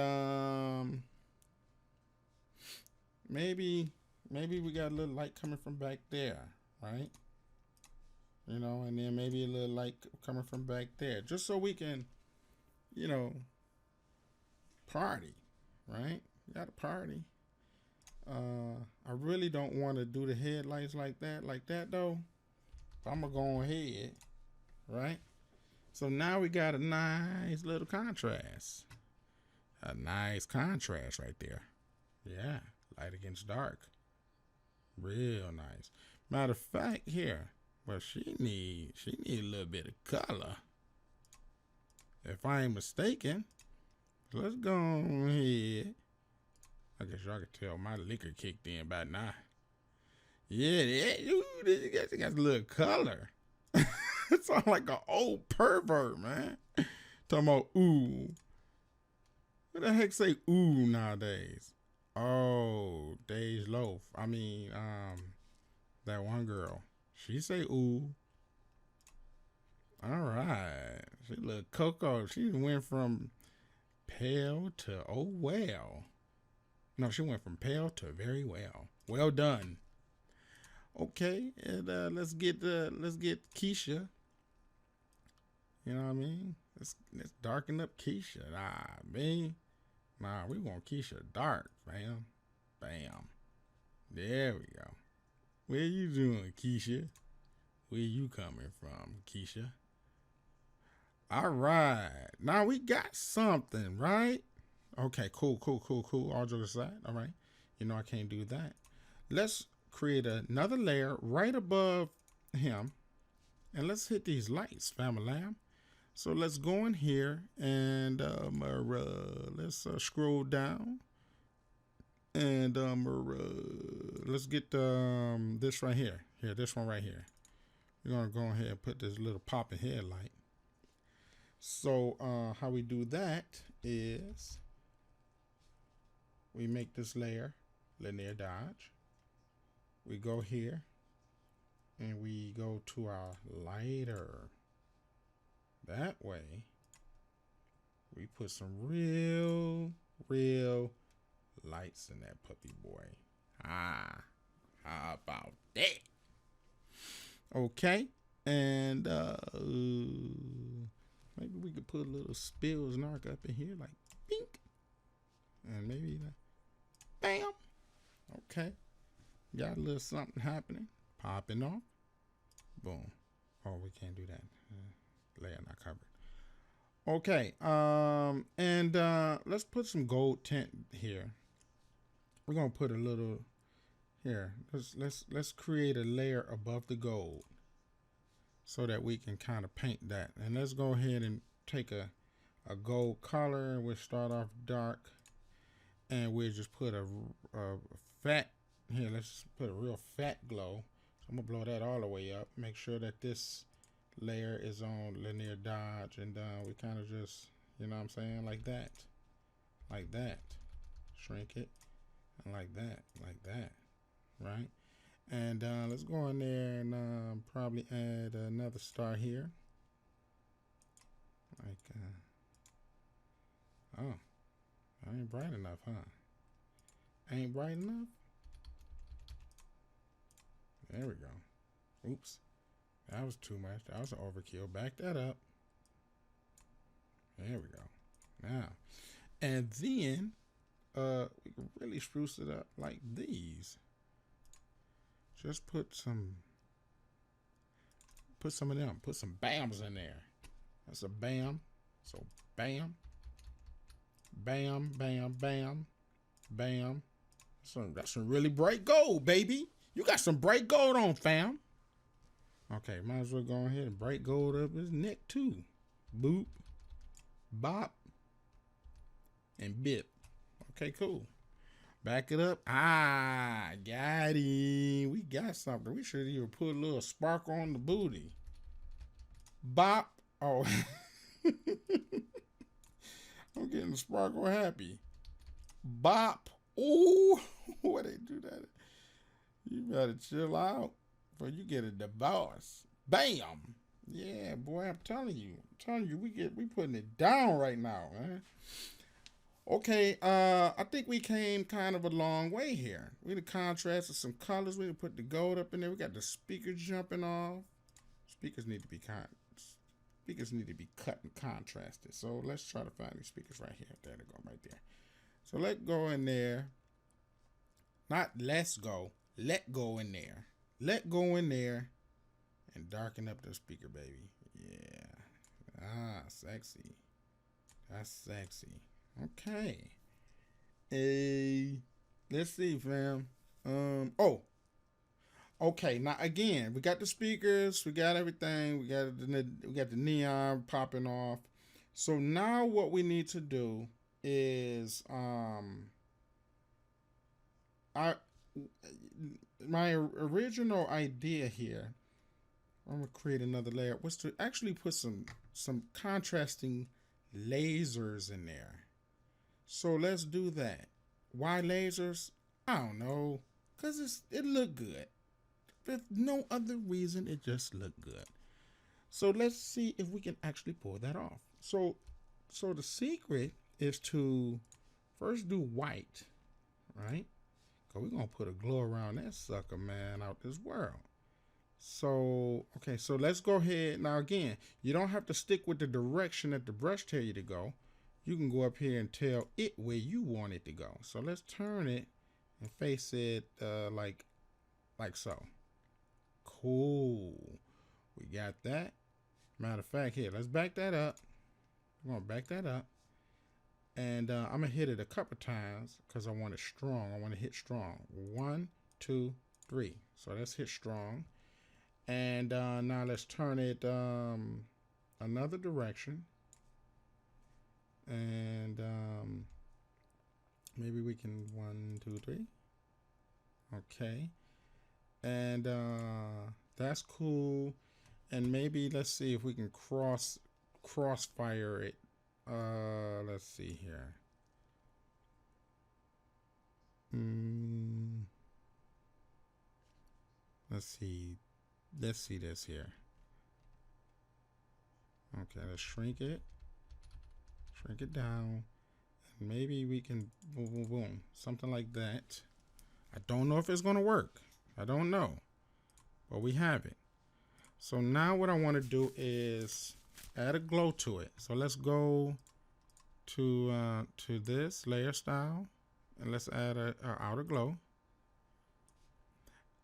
maybe we got a little light coming from back there, right? You know, and then maybe a little light coming from back there, just so we can, you know, party, right? We got a party. I really don't want to do the headlights like that though. But I'm gonna go ahead, right? So now we got a nice little contrast. A nice contrast right there. Yeah, light against dark. Real nice. Matter of fact, here, well, she need a little bit of color. If I ain't mistaken, let's go ahead. I guess y'all can tell my liquor kicked in by now. Yeah, this got a little color. It sounds like an old pervert, man. Talking about ooh. What the heck say ooh nowadays? Oh, Dej Loaf. I mean, that one girl. She say ooh. All right. She look Coco. She went from pale to oh well. No, she went from pale to very well. Well done. Okay, and let's get Keisha. You know what I mean? Let's darken up Keisha. Nah, we want Keisha dark, fam. Bam. There we go. Where you doing, Keisha? Where you coming from, Keisha? All right. Now we got something, right? Okay, cool. All jokes aside, all right. You know I can't do that. Let's create another layer right above him, and let's hit these lights, family. So let's go in here and let's scroll down, and let's get this right here. Here, this one right here. We're gonna go ahead and put this little popping headlight. So how we do that is we make this layer linear dodge. We go here and we go to our lighter. That way we put some real lights in that puppy boy. How about that? Okay, and maybe we could put a little spills narc up in here, like pink, and maybe like bam. Okay, got a little something happening, popping off. Boom. Oh, we can't do that. Layer not covered. Okay, and let's put some gold tint here. We're gonna put a little here. Let's create a layer above the gold so that we can kind of paint that. And let's go ahead and take a gold color, and we'll start off dark, and we'll just put a fat here. Let's put a real fat glow. So I'm gonna blow that all the way up. Make sure that this layer is on linear dodge, and we kind of just, you know what I'm saying, like that, shrink it, and like that, right? And let's go in there and probably add another star here, like oh, I ain't bright enough, huh? Ain't bright enough. There we go. Oops. That was too much. That was an overkill. Back that up. There we go. Now, and then we can really spruce it up like these. Just put some of them. Put some bams in there. That's a bam. So bam. Bam, bam, bam, bam. That's some really bright gold, baby. You got some bright gold on, fam. Okay, might as well go ahead and bright gold up his neck too. Boop, bop, and bip. Okay, cool. Back it up. Ah, got him. We got something. We should even put a little sparkle on the booty. Bop. Oh. I'm getting sparkle happy. Bop. Ooh. Why they do that? You better chill out before you get a divorce. Bam. Yeah, boy, I'm telling you. We putting it down right now, man. Okay, I think we came kind of a long way here. We done contrasted some colors. We done put the gold up in there. We got the speakers jumping off. Speakers need to be cut and contrasted. So let's try to find these speakers right here. There they go, right there. So let's go in there. Not let's go. Let go in there. Let go in there and darken up the speaker, baby. Yeah. Ah, sexy. That's sexy. Okay. Let's see, fam. Okay. Now again, we got the speakers, we got everything, we got the neon popping off. So now what we need to do is my original idea here. I'm gonna create another layer. Was to actually put some contrasting lasers in there. So let's do that. Why lasers? I don't know. Cause it looked good. If no other reason, it just looked good. So let's see if we can actually pull that off. So the secret is to first do white, right? Cause we're gonna put a glow around that sucker, man, out this world. So, okay, so let's go ahead. Now again, you don't have to stick with the direction that the brush tell you to go. You can go up here and tell it where you want it to go. So let's turn it and face it like so. Cool. We got that. Matter of fact, here, let's back that up. We're going to back that up. And I'm going to hit it a couple times because I want it strong. I want to hit strong. 1, 2, 3. So let's hit strong. And now let's turn it another direction. And maybe we can 1, 2, 3. Okay. And that's cool. And maybe let's see if we can crossfire it. Let's see here. Let's see this here. Okay, let's shrink it down, and maybe we can boom, boom, boom, something like that. I don't know if it's gonna work. I don't know, but we have it. So now what I want to do is add a glow to it. So let's go to this layer style, and let's add a outer glow.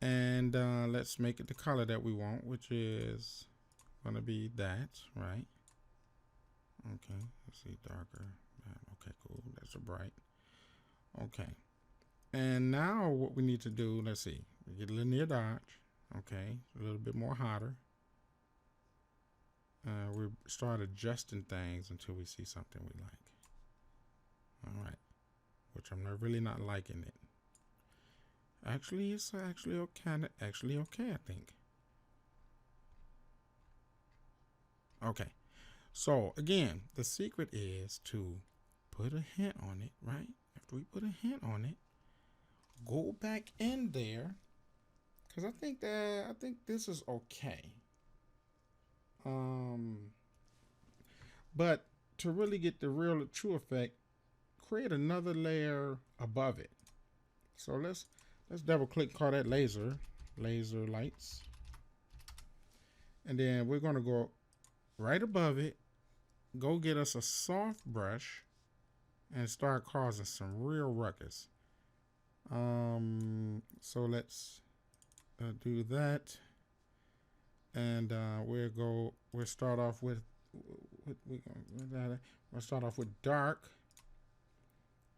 And let's make it the color that we want, which is gonna be that, right? Okay, let's see, darker. Okay, cool. That's a bright. Okay, and now what we need to do, let's see, we get a linear dodge. Okay, a little bit more hotter. We start adjusting things until we see something we like. All right, which I'm really not liking it. Actually, it's actually okay. I think. Okay. So again, the secret is to put a hint on it, right? After we put a hint on it, go back in there, because I think this is okay. But to really get the real true effect, create another layer above it. So let's double click, call that laser lights, and then we're gonna go right above it. Go get us a soft brush and start causing some real ruckus. So let's do that, and we'll start off with dark,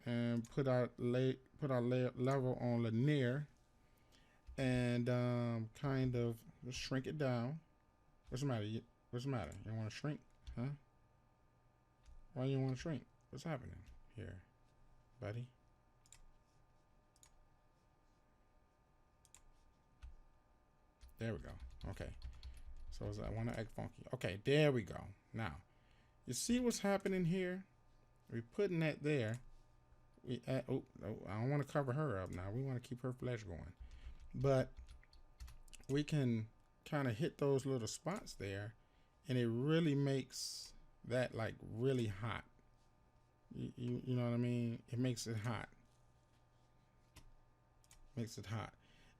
and put our level on linear, and kind of just shrink it down. What's the matter? What's the matter? You want to shrink? Huh? Why you want to shrink? What's happening here, buddy? There we go. Okay. So I want to act funky. Okay, there we go. Now, you see what's happening here? We're putting that there. We add, oh, I don't want to cover her up now. We want to keep her flesh going. But we can kind of hit those little spots there, and it really makes that like really hot. You know what I mean? It makes it hot. Makes it hot.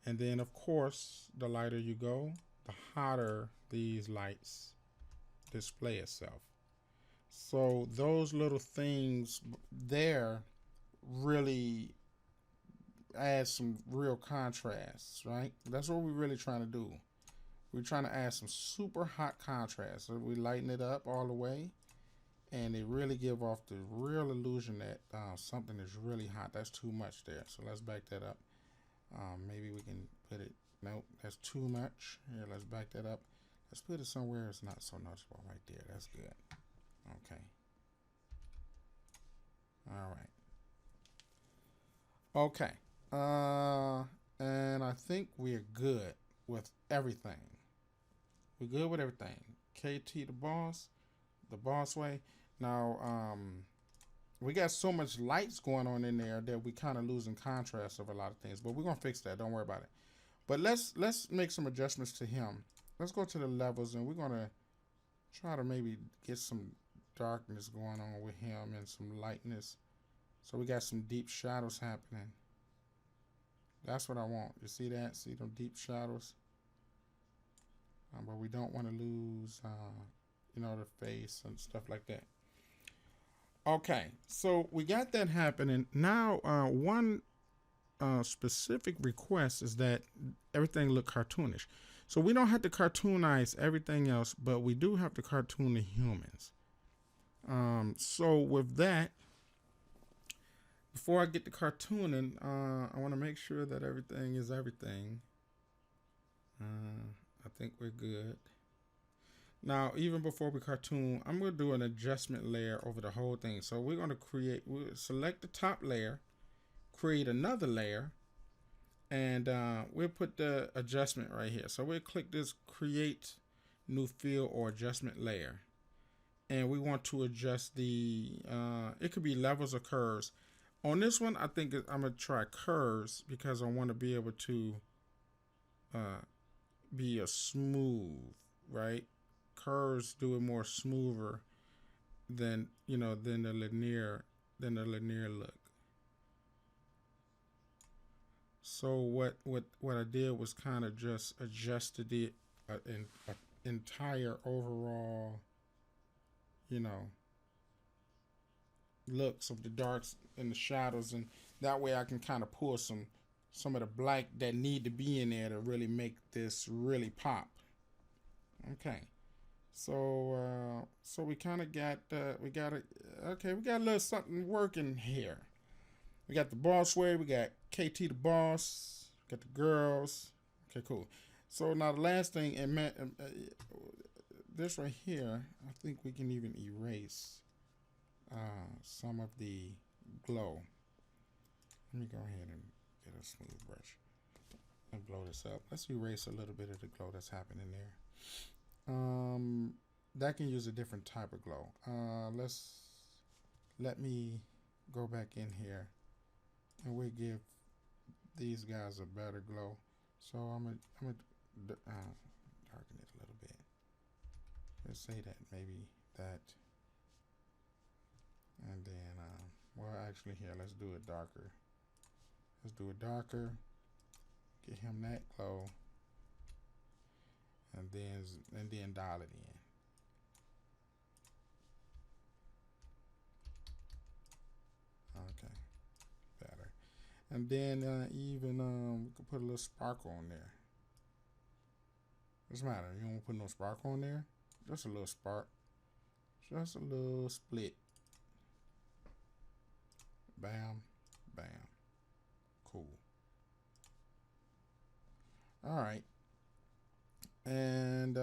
And then of course, the lighter you go, the hotter these lights display itself. So those little things there really add some real contrast, right? That's what we're really trying to do. We're trying to add some super hot contrast. So we lighten it up all the way, and it really give off the real illusion that something is really hot. That's too much there. So let's back that up. Maybe we can put it, nope, that's too much. Here, let's back that up. Let's put it somewhere it's not so noticeable right there. That's good. Okay. All right. Okay. And I think we're good with everything. We're good with everything. KT the boss way. Now, we got so much lights going on in there that we kind of losing contrast of a lot of things, but we're gonna fix that. Don't worry about it. But let's make some adjustments to him. Let's go to the levels, and we're gonna try to maybe get some darkness going on with him and some lightness. So we got some deep shadows happening. That's what I want. You see that? See them deep shadows? But we don't want to lose, you know, the face and stuff like that. Okay, so we got that happening. Now, one specific request is that everything look cartoonish. So we don't have to cartoonize everything else, but we do have to cartoon the humans. So with that, before I get to cartooning, I want to make sure that everything is everything. I think we're good. Now, even before we cartoon, I'm going to do an adjustment layer over the whole thing. So we're going to we'll select the top layer, create another layer, and we'll put the adjustment right here. So we'll click this create new field or adjustment layer. And we want to adjust the, it could be levels or curves. On this one, I think I'm going to try curves because I want to be able to be a smooth, right? Curves do it more smoother than, you know, than the linear look. So what I did was kind of just adjusted it entire overall, you know, looks of the darks and the shadows, and that way I can kind of pull some of the black that need to be in there to really make this really pop. Okay. So we kind of got we got a little something working here. We got the boss way, we got KT the boss, got the girls. Okay, cool. So now the last thing, this right here, I think we can even erase some of the glow. Let me go ahead and get a smooth brush and blow this up. Let's erase a little bit of the glow that's happening there. That can use a different type of glow. Let me go back in here and we'll give these guys a better glow. So I'm gonna darken it a little bit. Let's say that maybe that, and then well, actually here, let's do it darker. Let's do it darker. Get him that glow. And then dial it in. Okay, better. And then even we could put a little sparkle on there. What's the matter? You don't want to put no sparkle on there? Just a little spark. Just a little split. Bam, bam. Cool. All right. And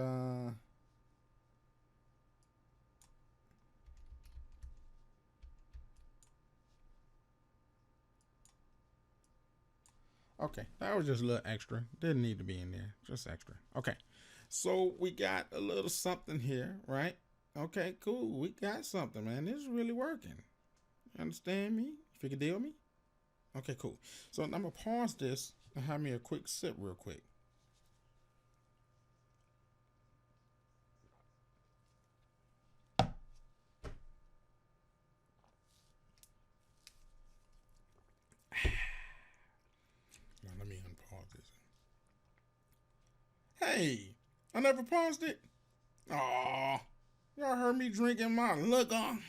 okay, that was just a little extra. Didn't need to be in there. Just extra. Okay. So we got a little something here, right? Okay, cool. We got something, man. This is really working. You understand me? Figure deal me? Okay, cool. So I'm gonna pause this and have me a quick sip real quick. Now let me unpause this. Hey, I never paused it. Aw, y'all heard me drinking my liquor.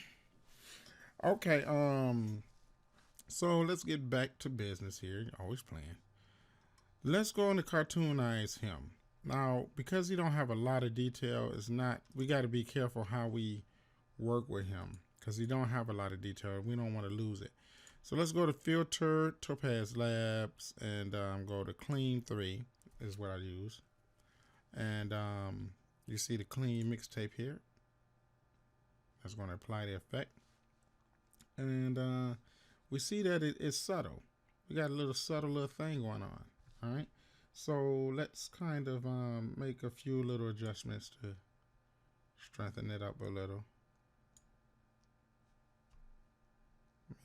Okay, so let's get back to business here. Always playing. Let's go on to cartoonize him. Now, because he don't have a lot of detail, it's not. We got to be careful how we work with him because he don't have a lot of detail. We don't want to lose it. So let's go to Filter, Topaz Labs, and go to Clean 3 is what I use. And you see the clean mixtape here. That's going to apply the effect. And we see that it's subtle. We got a little subtle little thing going on. All right. So let's kind of make a few little adjustments to strengthen it up a little.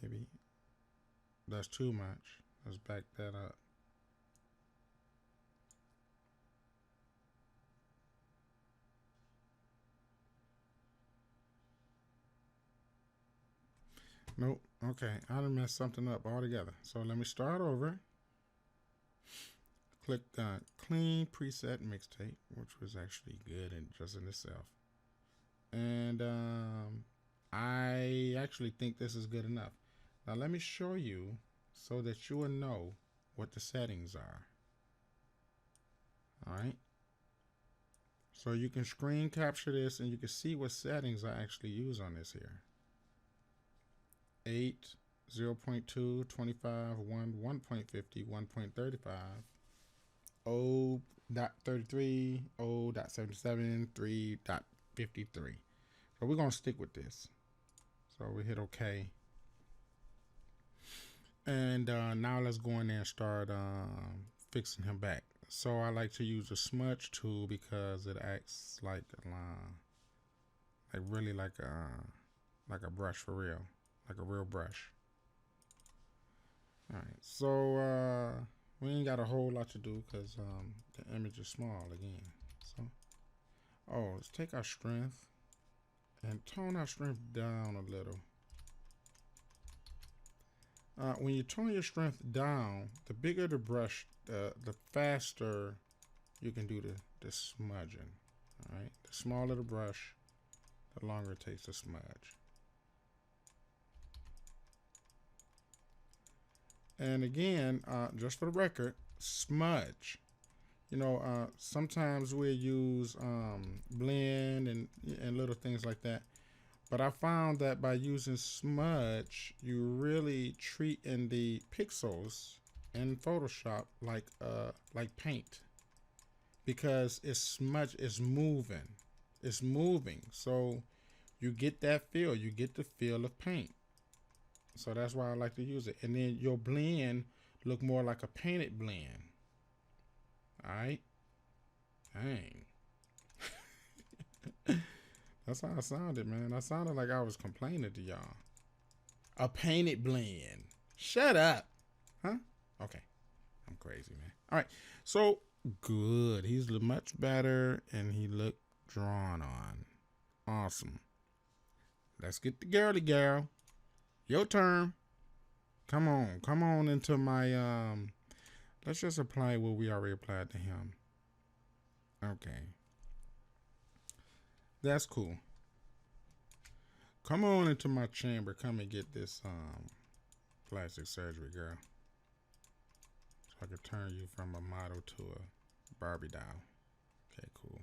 Maybe that's too much. Let's back that up. Nope. Okay, I done messed something up altogether. So let me start over. Click clean preset mixtape, which was actually good and just in itself. And I actually think this is good enough. Now let me show you so that you will know what the settings are. All right. So you can screen capture this and you can see what settings I actually use on this here. 8, 0.2, 25, 1, 1.50, 1.35, 0.33, 0.77, 3.53. So we're going to stick with this. So we hit OK. And now let's go in there and start fixing him back. So I like to use the smudge tool because it acts like really like a brush for real. Like a real brush. All right, so we ain't got a whole lot to do because the image is small again. So, let's take our strength and tone our strength down a little. When you tone your strength down, the bigger the brush, the faster you can do the smudging. All right, the smaller the brush, the longer it takes to smudge. And again, just for the record, smudge. You know, sometimes we use blend and little things like that. But I found that by using smudge, you really treating the pixels in Photoshop like paint, because it's smudge, it's moving, so you get that feel, you get the feel of paint. So that's why I like to use it. And then your blend look more like a painted blend. All right. Dang. That's how I sounded, man. I sounded like I was complaining to y'all. A painted blend. Shut up. Huh? Okay. I'm crazy, man. All right. So good. He's much better and he looked drawn on. Awesome. Let's get the girly girl. Your turn. Come on into my let's just apply what we already applied to him. Okay. That's cool. Come on into my chamber. Come and get this plastic surgery, girl. So I can turn you from a model to a Barbie doll. Okay, cool.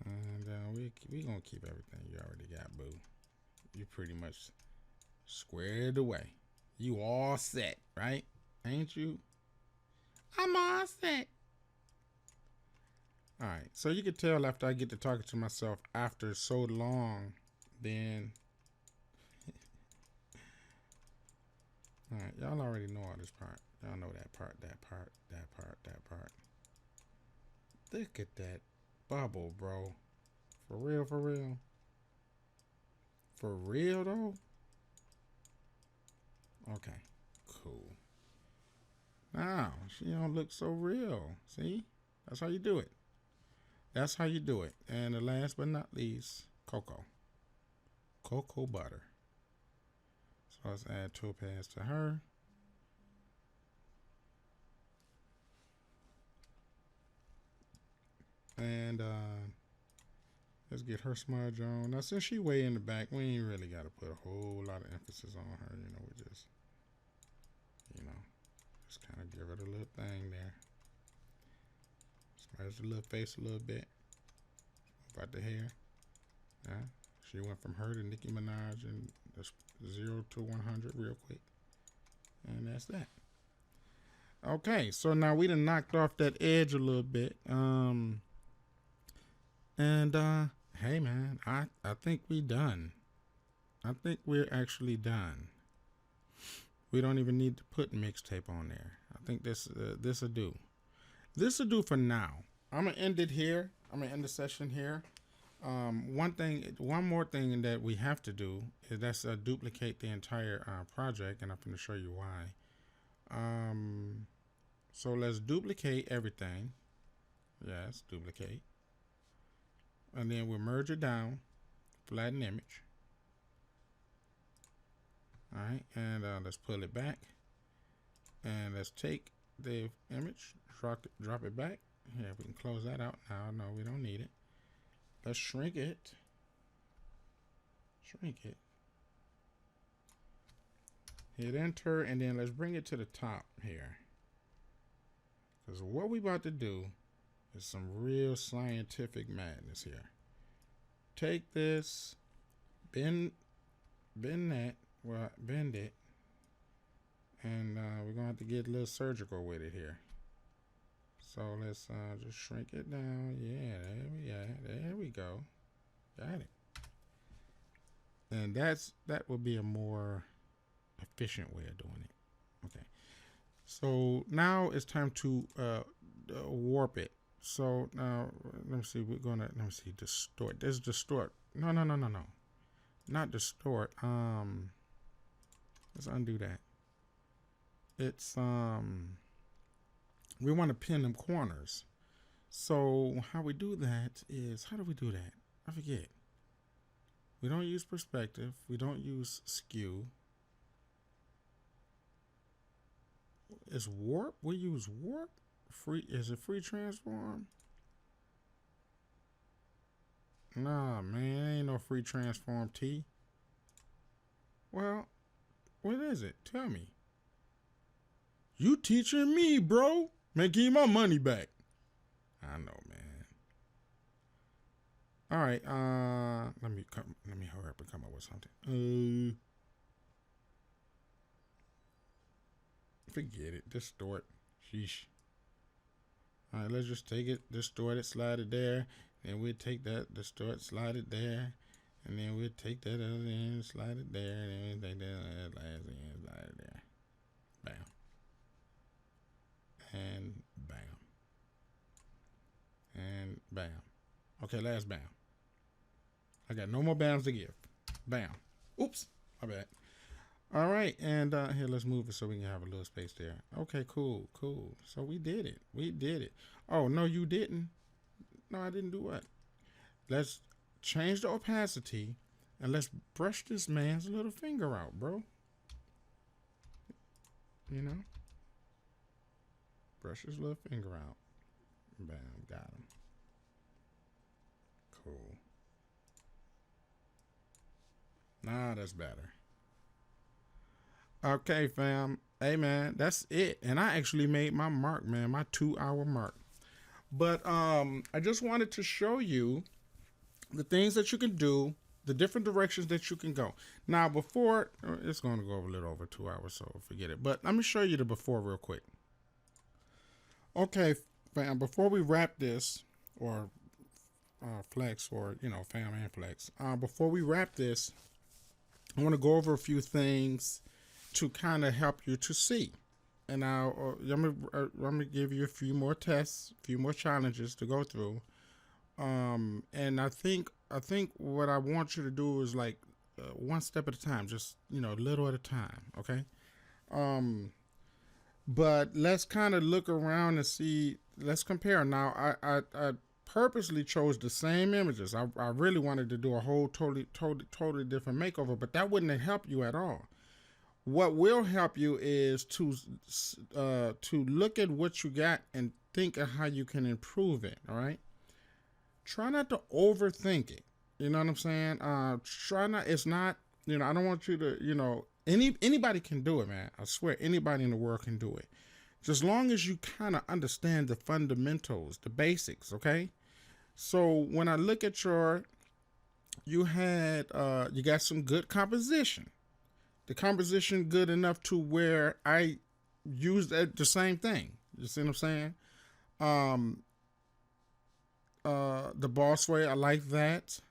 And we gonna keep everything you already got, boo. You pretty much squared away. You all set, right? Ain't you? I'm all set. All right. So you can tell after I get to talking to myself after so long, then. All right. Y'all already know all this part. Y'all know that part, that part, that part, that part. Look at that bubble, bro. For real, for real. For real, though? Okay. Cool. Now, she don't look so real. See? That's how you do it. That's how you do it. And the last but not least, cocoa. Cocoa butter. So let's add topaz to her. And let's get her smudge on. Now, since she way in the back, we ain't really got to put a whole lot of emphasis on her. You know, we just, just kind of give her the little thing there. Smudge the little face a little bit. About the hair. Yeah. She went from her to Nicki Minaj and 0 to 100 real quick. And that's that. Okay, so now we done knocked off that edge a little bit. Hey man, I think we done. I think we're actually done. We don't even need to put Mixtape on there. I think this'll do. This'll do for now. I'm gonna end it here. I'm gonna end the session here. One more thing that we have to do is that's duplicate the entire project, and I'm gonna show you why. So let's duplicate everything. Yes, duplicate. And then we'll merge it down, flatten image. All right, and let's pull it back. And let's take the image, drop it back. Yeah, we can close that out now. No, we don't need it. Let's shrink it. Shrink it. Hit enter, and then let's bring it to the top here. Because what we about to do is some real scientific madness here. Take this, bend that, well, bend it, and we're gonna have to get a little surgical with it here. So let's just shrink it down. Yeah, there we go. Got it. And that will be a more efficient way of doing it. Okay. So now it's time to warp it. So now let me see. Let me see. Distort. There's distort. No. Not distort. Let's undo that. It's we want to pin them corners. So how we do that is, how do we do that? I forget. We don't use perspective. We don't use skew. It's warp. We use warp. Is it free transform? Nah, man, ain't no free transform T. Well, what is it? Tell me. You teaching me, bro. Man, give me my money back. I know, man. All right, let me hurry up and come up with something. Forget it. Distort. Sheesh. All right, let's just take it, distort it, slide it there. Then we'll take that, distort, slide it there. And then we'll take that other end, slide it there. And then we'll take that last end, slide it there. Bam. And bam. And bam. Okay, last bam. I got no more bams to give. Bam. Oops. My bad. All right, and here, let's move it so we can have a little space there. Okay, cool. So we did it. Oh, no, you didn't. No, I didn't do what? Let's change the opacity, and let's brush this man's little finger out, bro. You know? Brush his little finger out. Bam, got him. Cool. Nah, that's better. Okay, fam. Hey, man, that's it. And I actually made my mark, man, my 2-hour mark. But I just wanted to show you the things that you can do the different directions that you can go. Now, before, it's going to go a little over 2 hours, so forget it. But let me show you the before real quick. Okay, fam, before we wrap this, or flex, or, fam and flex, before we wrap this, I want to go over a few things to kind of help you to see. And I'm gonna give you a few more tests, a few more challenges to go through. And I think what I want you to do is like one step at a time, just little at a time. Okay. But let's kind of look around and see. Let's compare. Now, I purposely chose the same images. I really wanted to do a whole totally different makeover, but that wouldn't help you at all. What will help you is to look at what you got and think of how you can improve it. All right. Try not to overthink it. You know what I'm saying? Try not. It's not. I don't want you to. Anybody can do it, man. I swear, anybody in the world can do it. Just as long as you kind of understand the fundamentals, the basics. Okay. So when I look at you got some good composition. The composition good enough to where I used the same thing. You see what I'm saying? The boss way, I like that.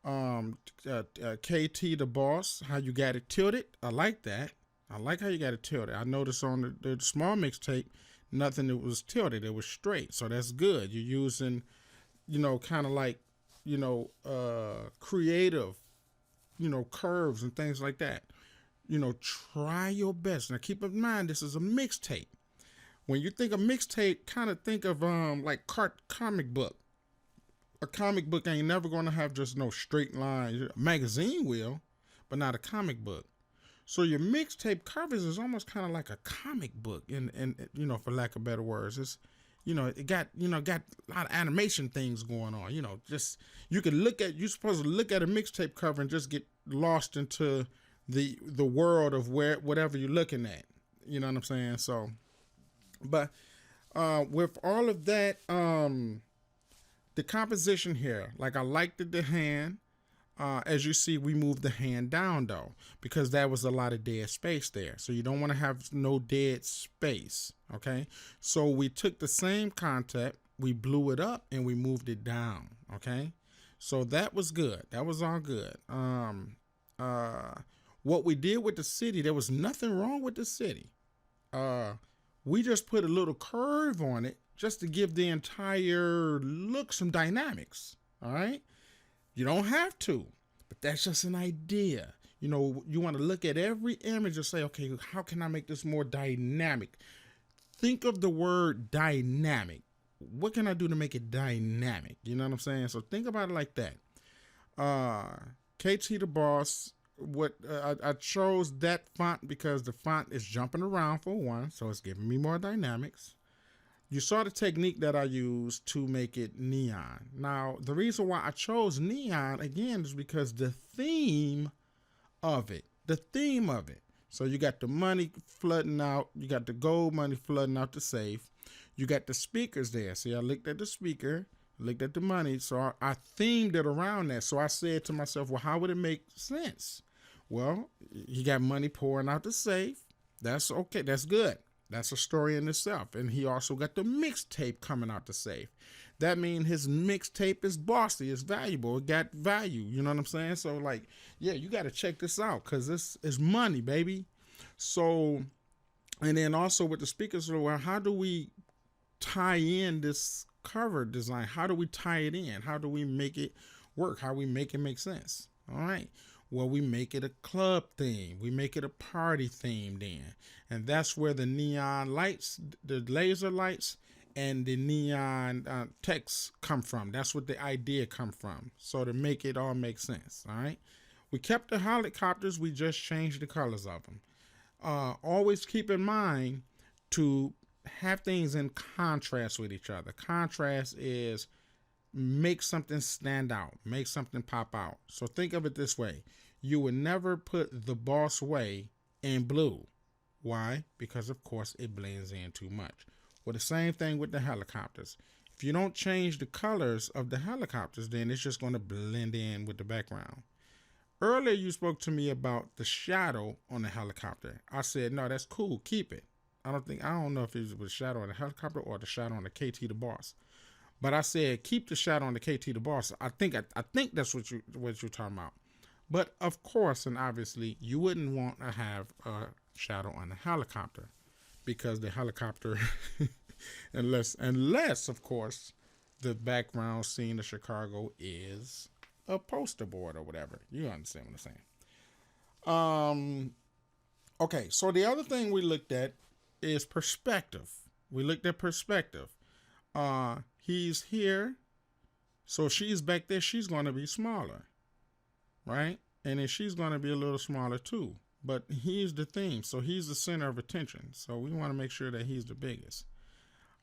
KT the boss, how you got it tilted, I like that. I like how you got it tilted. I noticed on the small mixtape, nothing that was tilted, it was straight. So that's good. You're using, kind of like, creative, curves and things like that. Try your best. Now keep in mind, this is a mixtape. When you think of mixtape, kind of think of like comic book. A comic book ain't never gonna have just no straight line. A magazine will, but not a comic book. So your mixtape covers is almost kind of like a comic book, and for lack of better words, it's it got got a lot of animation things going on. Just you're supposed to look at a mixtape cover and just get lost into the world of whatever you're looking at. You know what I'm saying? So, but with all of that, the composition here, like I liked the hand. As you see, we moved the hand down though, because that was a lot of dead space there. So you don't want to have no dead space. Okay. So we took the same concept, we blew it up and we moved it down. Okay. So that was good. That was all good. What we did with the city, there was nothing wrong with the city. We just put a little curve on it just to give the entire look some dynamics. All right. You don't have to, but that's just an idea. You want to look at every image and say, okay, how can I make this more dynamic? Think of the word dynamic. What can I do to make it dynamic? You know what I'm saying? So think about it like that. KT the boss. I chose that font because the font is jumping around for one, so it's giving me more dynamics. You saw the technique that I used to make it neon. Now, the reason why I chose neon, again, is because the theme of it. So you got the money flooding out. You got the gold money flooding out the safe. You got the speakers there. See, I looked at the speaker, looked at the money. So I themed it around that. So I said to myself, well, how would it make sense? Well, he got money pouring out the safe. That's okay. That's good. That's a story in itself. And he also got the mixtape coming out the safe. That means his mixtape is bossy, it's valuable, it got value. You know what I'm saying? So like, yeah, you got to check this out because this is money, baby. So, and then also with the speakers, so well, how do we tie in this cover design? How do we tie it in? How do we make it work? How do we make it make sense? All right. Well, we make it a club theme. We make it a party theme then. And that's where the neon lights, the laser lights, and the neon text come from. That's what the idea come from. So to make it all make sense, all right? We kept the helicopters. We just changed the colors of them. Always keep in mind to have things in contrast with each other. Contrast is make something stand out, make something pop out. So think of it this way. You would never put the boss way in blue. Why? Because of course it blends in too much. Well, the same thing with the helicopters. If you don't change the colors of the helicopters, then it's just going to blend in with the background. Earlier, you spoke to me about the shadow on the helicopter. I said, no, that's cool. Keep it. I don't know if it was the shadow on the helicopter or the shadow on the KT the boss. But I said, keep the shadow on the KT the boss. I think that's what you're talking about. But of course, and obviously, you wouldn't want to have a shadow on the helicopter because the helicopter, unless of course, the background scene of Chicago is a poster board or whatever. You understand what I'm saying? Okay, so the other thing we looked at is perspective. We looked at perspective. He's here, so she's back there. She's going to be smaller, right? And then she's going to be a little smaller too. But he's the theme, so he's the center of attention. So we want to make sure that he's the biggest.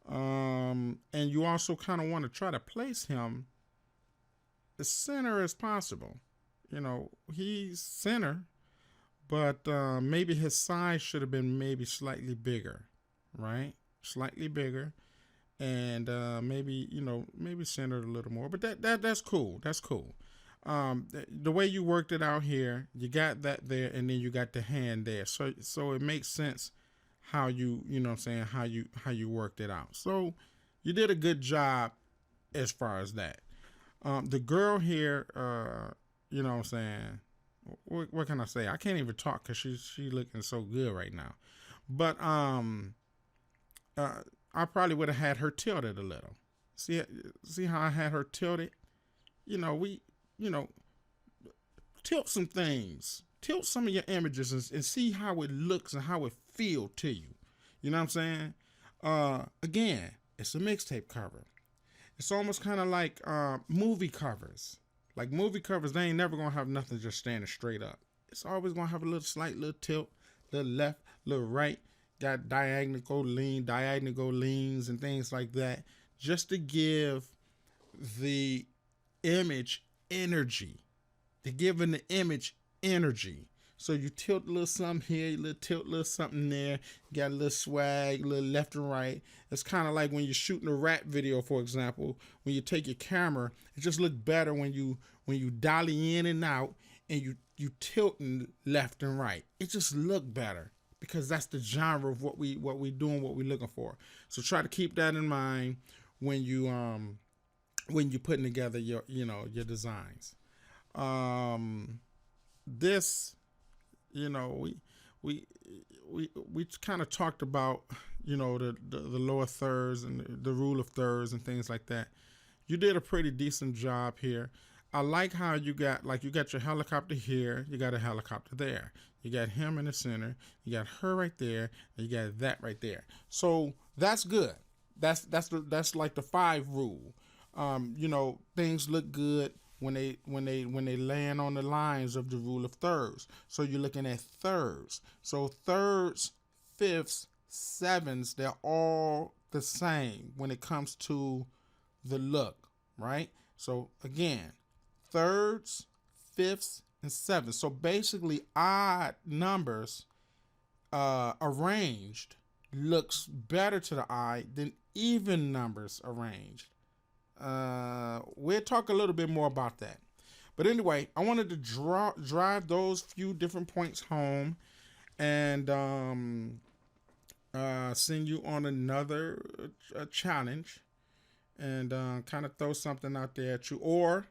And you also kind of want to try to place him as center as possible. You know, he's center, but maybe his size should have been maybe slightly bigger, right? Slightly bigger, and maybe centered a little more. But that's cool. That's cool. The way you worked it out here, you got that there, and then you got the hand there. So it makes sense how you know what I'm saying, how you worked it out. So you did a good job as far as that. The girl here, you know what I'm saying, what can I say? I can't even talk because she looking so good right now. But I probably would have had her tilted a little. See how I had her tilted? Tilt some things. Tilt some of your images and see how it looks and how it feels to you. You know what I'm saying? Again, it's a mixtape cover. It's almost kind of like movie covers. Like movie covers, they ain't never going to have nothing just standing straight up. It's always going to have a slight little tilt, little left, little right. Got diagonal leans and things like that. Just to give the image energy. To give the image energy. So you tilt a little something here, you tilt a little something there, you got a little swag, a little left and right. It's kind of like when you're shooting a rap video, for example, when you take your camera, it just looks better when you dolly in and out and you tilting left and right. It just look better because that's the genre of what we doing, what we looking for. So try to keep that in mind when you putting together your designs. This, we kind of talked about, the lower thirds and the rule of thirds and things like that. You did a pretty decent job here. I like how you got your helicopter here, you got a helicopter there. You got him in the center, you got her right there, and you got that right there. So that's good. That's like the 5 rule. Things look good when they land on the lines of the rule of thirds. So you're looking at thirds. So thirds, fifths, sevens, they're all the same when it comes to the look, right? So again, thirds, fifths, and sevens. So basically odd numbers arranged looks better to the eye than even numbers arranged. We'll talk a little bit more about that. But anyway, I wanted to drive those few different points home and send you on another challenge and kind of throw something out there at you, or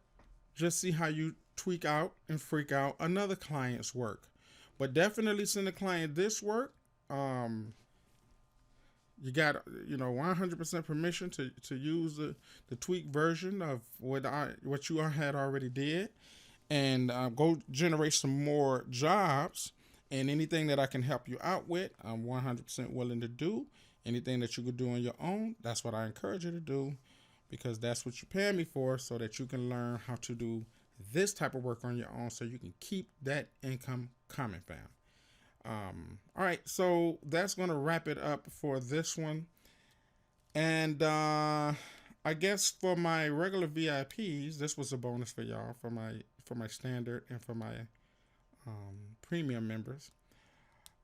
just see how you tweak out and freak out another client's work. But definitely send the client this work. You got 100% permission to use the tweak version of what you had already did, and go generate some more jobs. And anything that I can help you out with, I'm 100% willing to do. Anything that you could do on your own, that's what I encourage you to do, because that's what you're paying me for, so that you can learn how to do this type of work on your own, so you can keep that income coming, fam. All right, so that's going to wrap it up for this one. And I guess for my regular VIPs, this was a bonus for y'all, for my standard and for my premium members.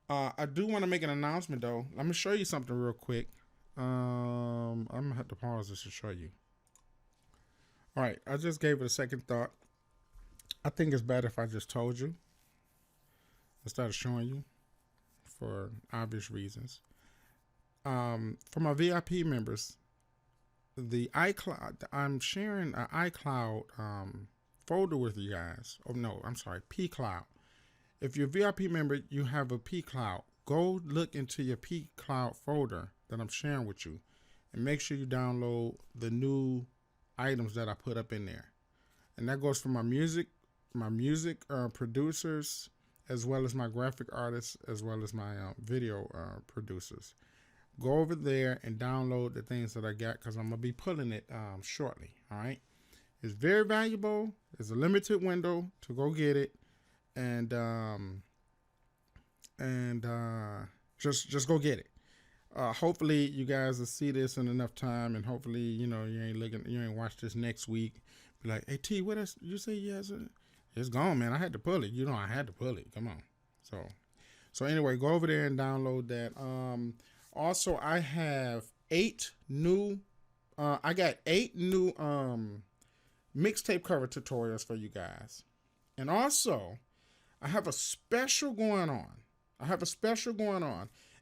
I do want to make an announcement though. Let me show you something real quick. I'm gonna have to pause this to show you. All right, I just gave it a second thought, I think it's better if I just told you instead of showing you for obvious reasons. For my VIP members, the iCloud, I'm sharing an iCloud folder with you guys. Oh no, I'm sorry, P Cloud. If you're a VIP member, you have a P Cloud. Go look into your P Cloud folder that I'm sharing with you, and make sure you download the new items that I put up in there. And that goes for my music producers, as well as my graphic artists, as well as my video producers. Go over there and download the things that I got, because I'm gonna be pulling it shortly. All right, it's very valuable. It's a limited window to go get it, and just go get it. Hopefully you guys will see this in enough time, and hopefully you ain't watch this next week. Be like, hey T, what else you say? Yes, it's gone, man. I had to pull it. I had to pull it. Come on. So anyway, go over there and download that. Also, I have 8 new. I got 8 new mixtape cover tutorials for you guys, and also I have a special going on.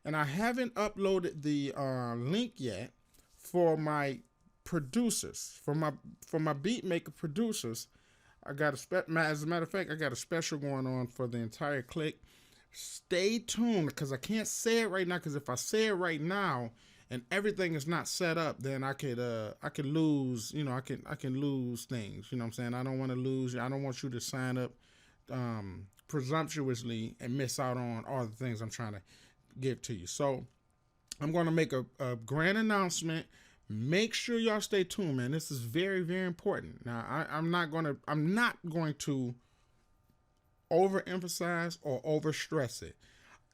And I haven't uploaded the link yet for my producers, for my beat maker producers. I got as a matter of fact, I got a special going on for the entire clique. Stay tuned, because I can't say it right now, because if I say it right now and everything is not set up, then I could lose, I can lose things. You know what I'm saying? I don't want to lose. I don't want you to sign up presumptuously and miss out on all the things I'm trying to give to you. So I'm going to make a grand announcement. Make sure y'all stay tuned, man. This is very, very important. Now, I'm not going to overemphasize or overstress it.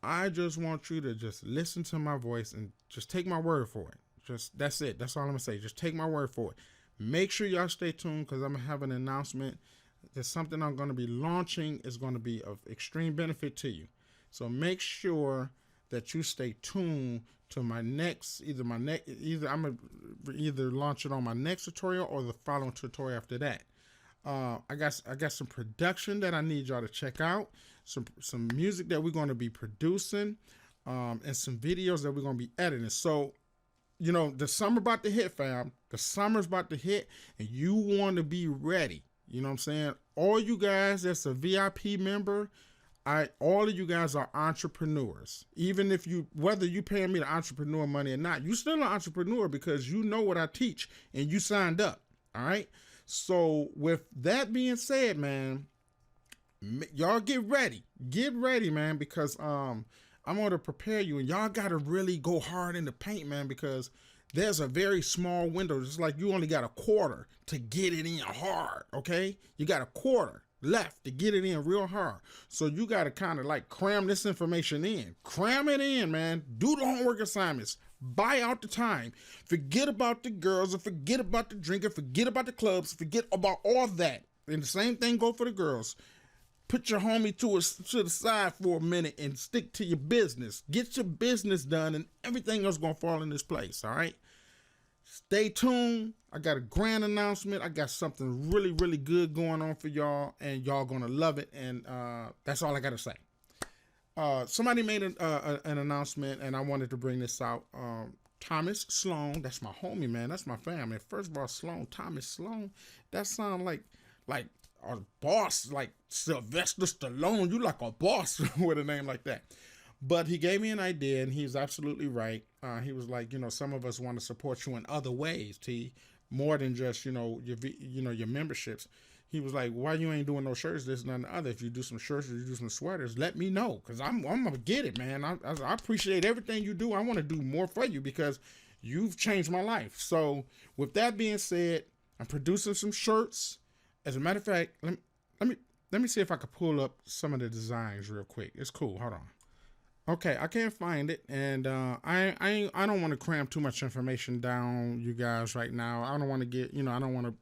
I just want you to just listen to my voice and just take my word for it. That's it. That's all I'm going to say. Just take my word for it. Make sure y'all stay tuned, because I'm going to have an announcement. There's something I'm going to be launching. Is going to be of extreme benefit to you. So make sure that you stay tuned to my next, either I'm going to either launch it on my next tutorial or the following tutorial after that. I got some production that I need y'all to check out, some music that we're going to be producing, and some videos that we're going to be editing. So, the summer about to hit, fam. The summer's about to hit, and you want to be ready. You know what I'm saying? All you guys that's a VIP member, all of you guys are entrepreneurs. Even if whether you paying me the entrepreneur money or not, you still an entrepreneur, because you know what I teach and you signed up. All right. So with that being said, man, y'all get ready, man, because I'm going to prepare you, and y'all got to really go hard in the paint, man, because there's a very small window. It's like you only got a quarter to get it in hard. Okay. You got a quarter left to get it in real hard. So you got to kind of like cram this information in. Cram it in, man. Do the homework assignments. Buy out the time. Forget about the girls, or forget about the drinking, forget about the clubs, forget about all that. And the same thing go for the girls. Put your homie to the side for a minute and stick to your business. Get your business done, and everything else gonna fall in this place. All right. Stay tuned. I got a grand announcement. I got something really, really good going on for y'all, and y'all gonna love it. And that's all I gotta say. Somebody made an announcement, and I wanted to bring this out. Thomas Sloan, that's my homie, man. That's my family. First of all, Thomas Sloan, that sound like a boss, like Sylvester Stallone. You like a boss with a name like that. But he gave me an idea, and he's absolutely right. He was like, some of us want to support you in other ways, T, more than just your memberships. He was like, why you ain't doing no shirts, this and the other? If you do some shirts or you do some sweaters, let me know, because I'm going to get it, man. I appreciate everything you do. I want to do more for you, because you've changed my life. So with that being said, I'm producing some shirts. As a matter of fact, let me see if I could pull up some of the designs real quick. It's cool. Hold on. Okay, I can't find it, and I don't want to cram too much information down you guys right now. I don't want to get, I don't want to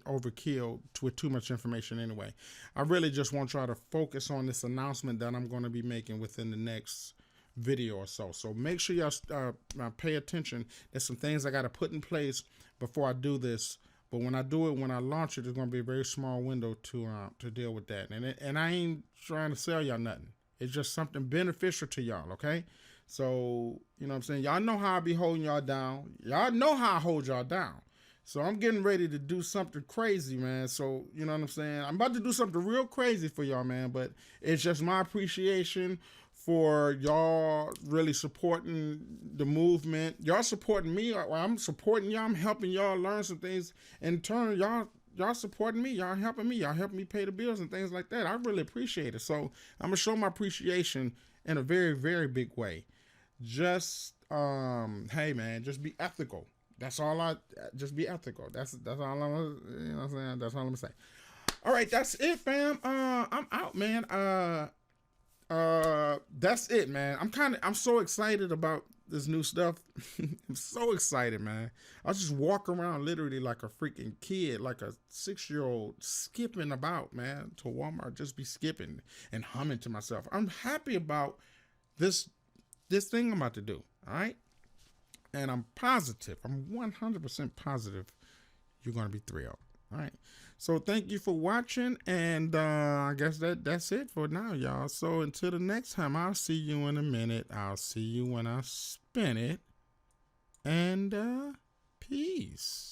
overkill with too much information anyway. I really just want y'all to focus on this announcement that I'm going to be making within the next video or so. So make sure y'all pay attention. There's some things I got to put in place before I do this But when I do it, when I launch it, it's going to be a very small window to deal with that. And I ain't trying to sell y'all nothing. It's just something beneficial to y'all, okay? So, you know what I'm saying? Y'all know how I be holding y'all down. Y'all know how I hold y'all down. So I'm getting ready to do something crazy, man. So, you know what I'm saying? I'm about to do something real crazy for y'all, man. But it's just my appreciation for y'all really supporting the movement. Y'all supporting me. I'm supporting y'all. I'm helping y'all learn some things. In turn, y'all supporting me. Y'all helping me. Y'all helping me pay the bills and things like that. I really appreciate it. So I'm gonna show my appreciation in a very, very big way. Just hey man, just be ethical. That's all I just be ethical. That's all I'm you know what I'm saying? That's all I'm gonna say. All right, that's it, fam. I'm out, man. That's it, man. I'm so excited about this new stuff. I'm so excited, man. I just walk around literally like a freaking kid, like a 6-year-old, skipping about, man, to Walmart, just be skipping and humming to myself. I'm happy about this thing I'm about to do. All right. And I'm positive. I'm 100% positive you're gonna be thrilled. All right. So thank you for watching, and I guess that's it for now, y'all. So until the next time, I'll see you in a minute. I'll see you when I spin it, and peace.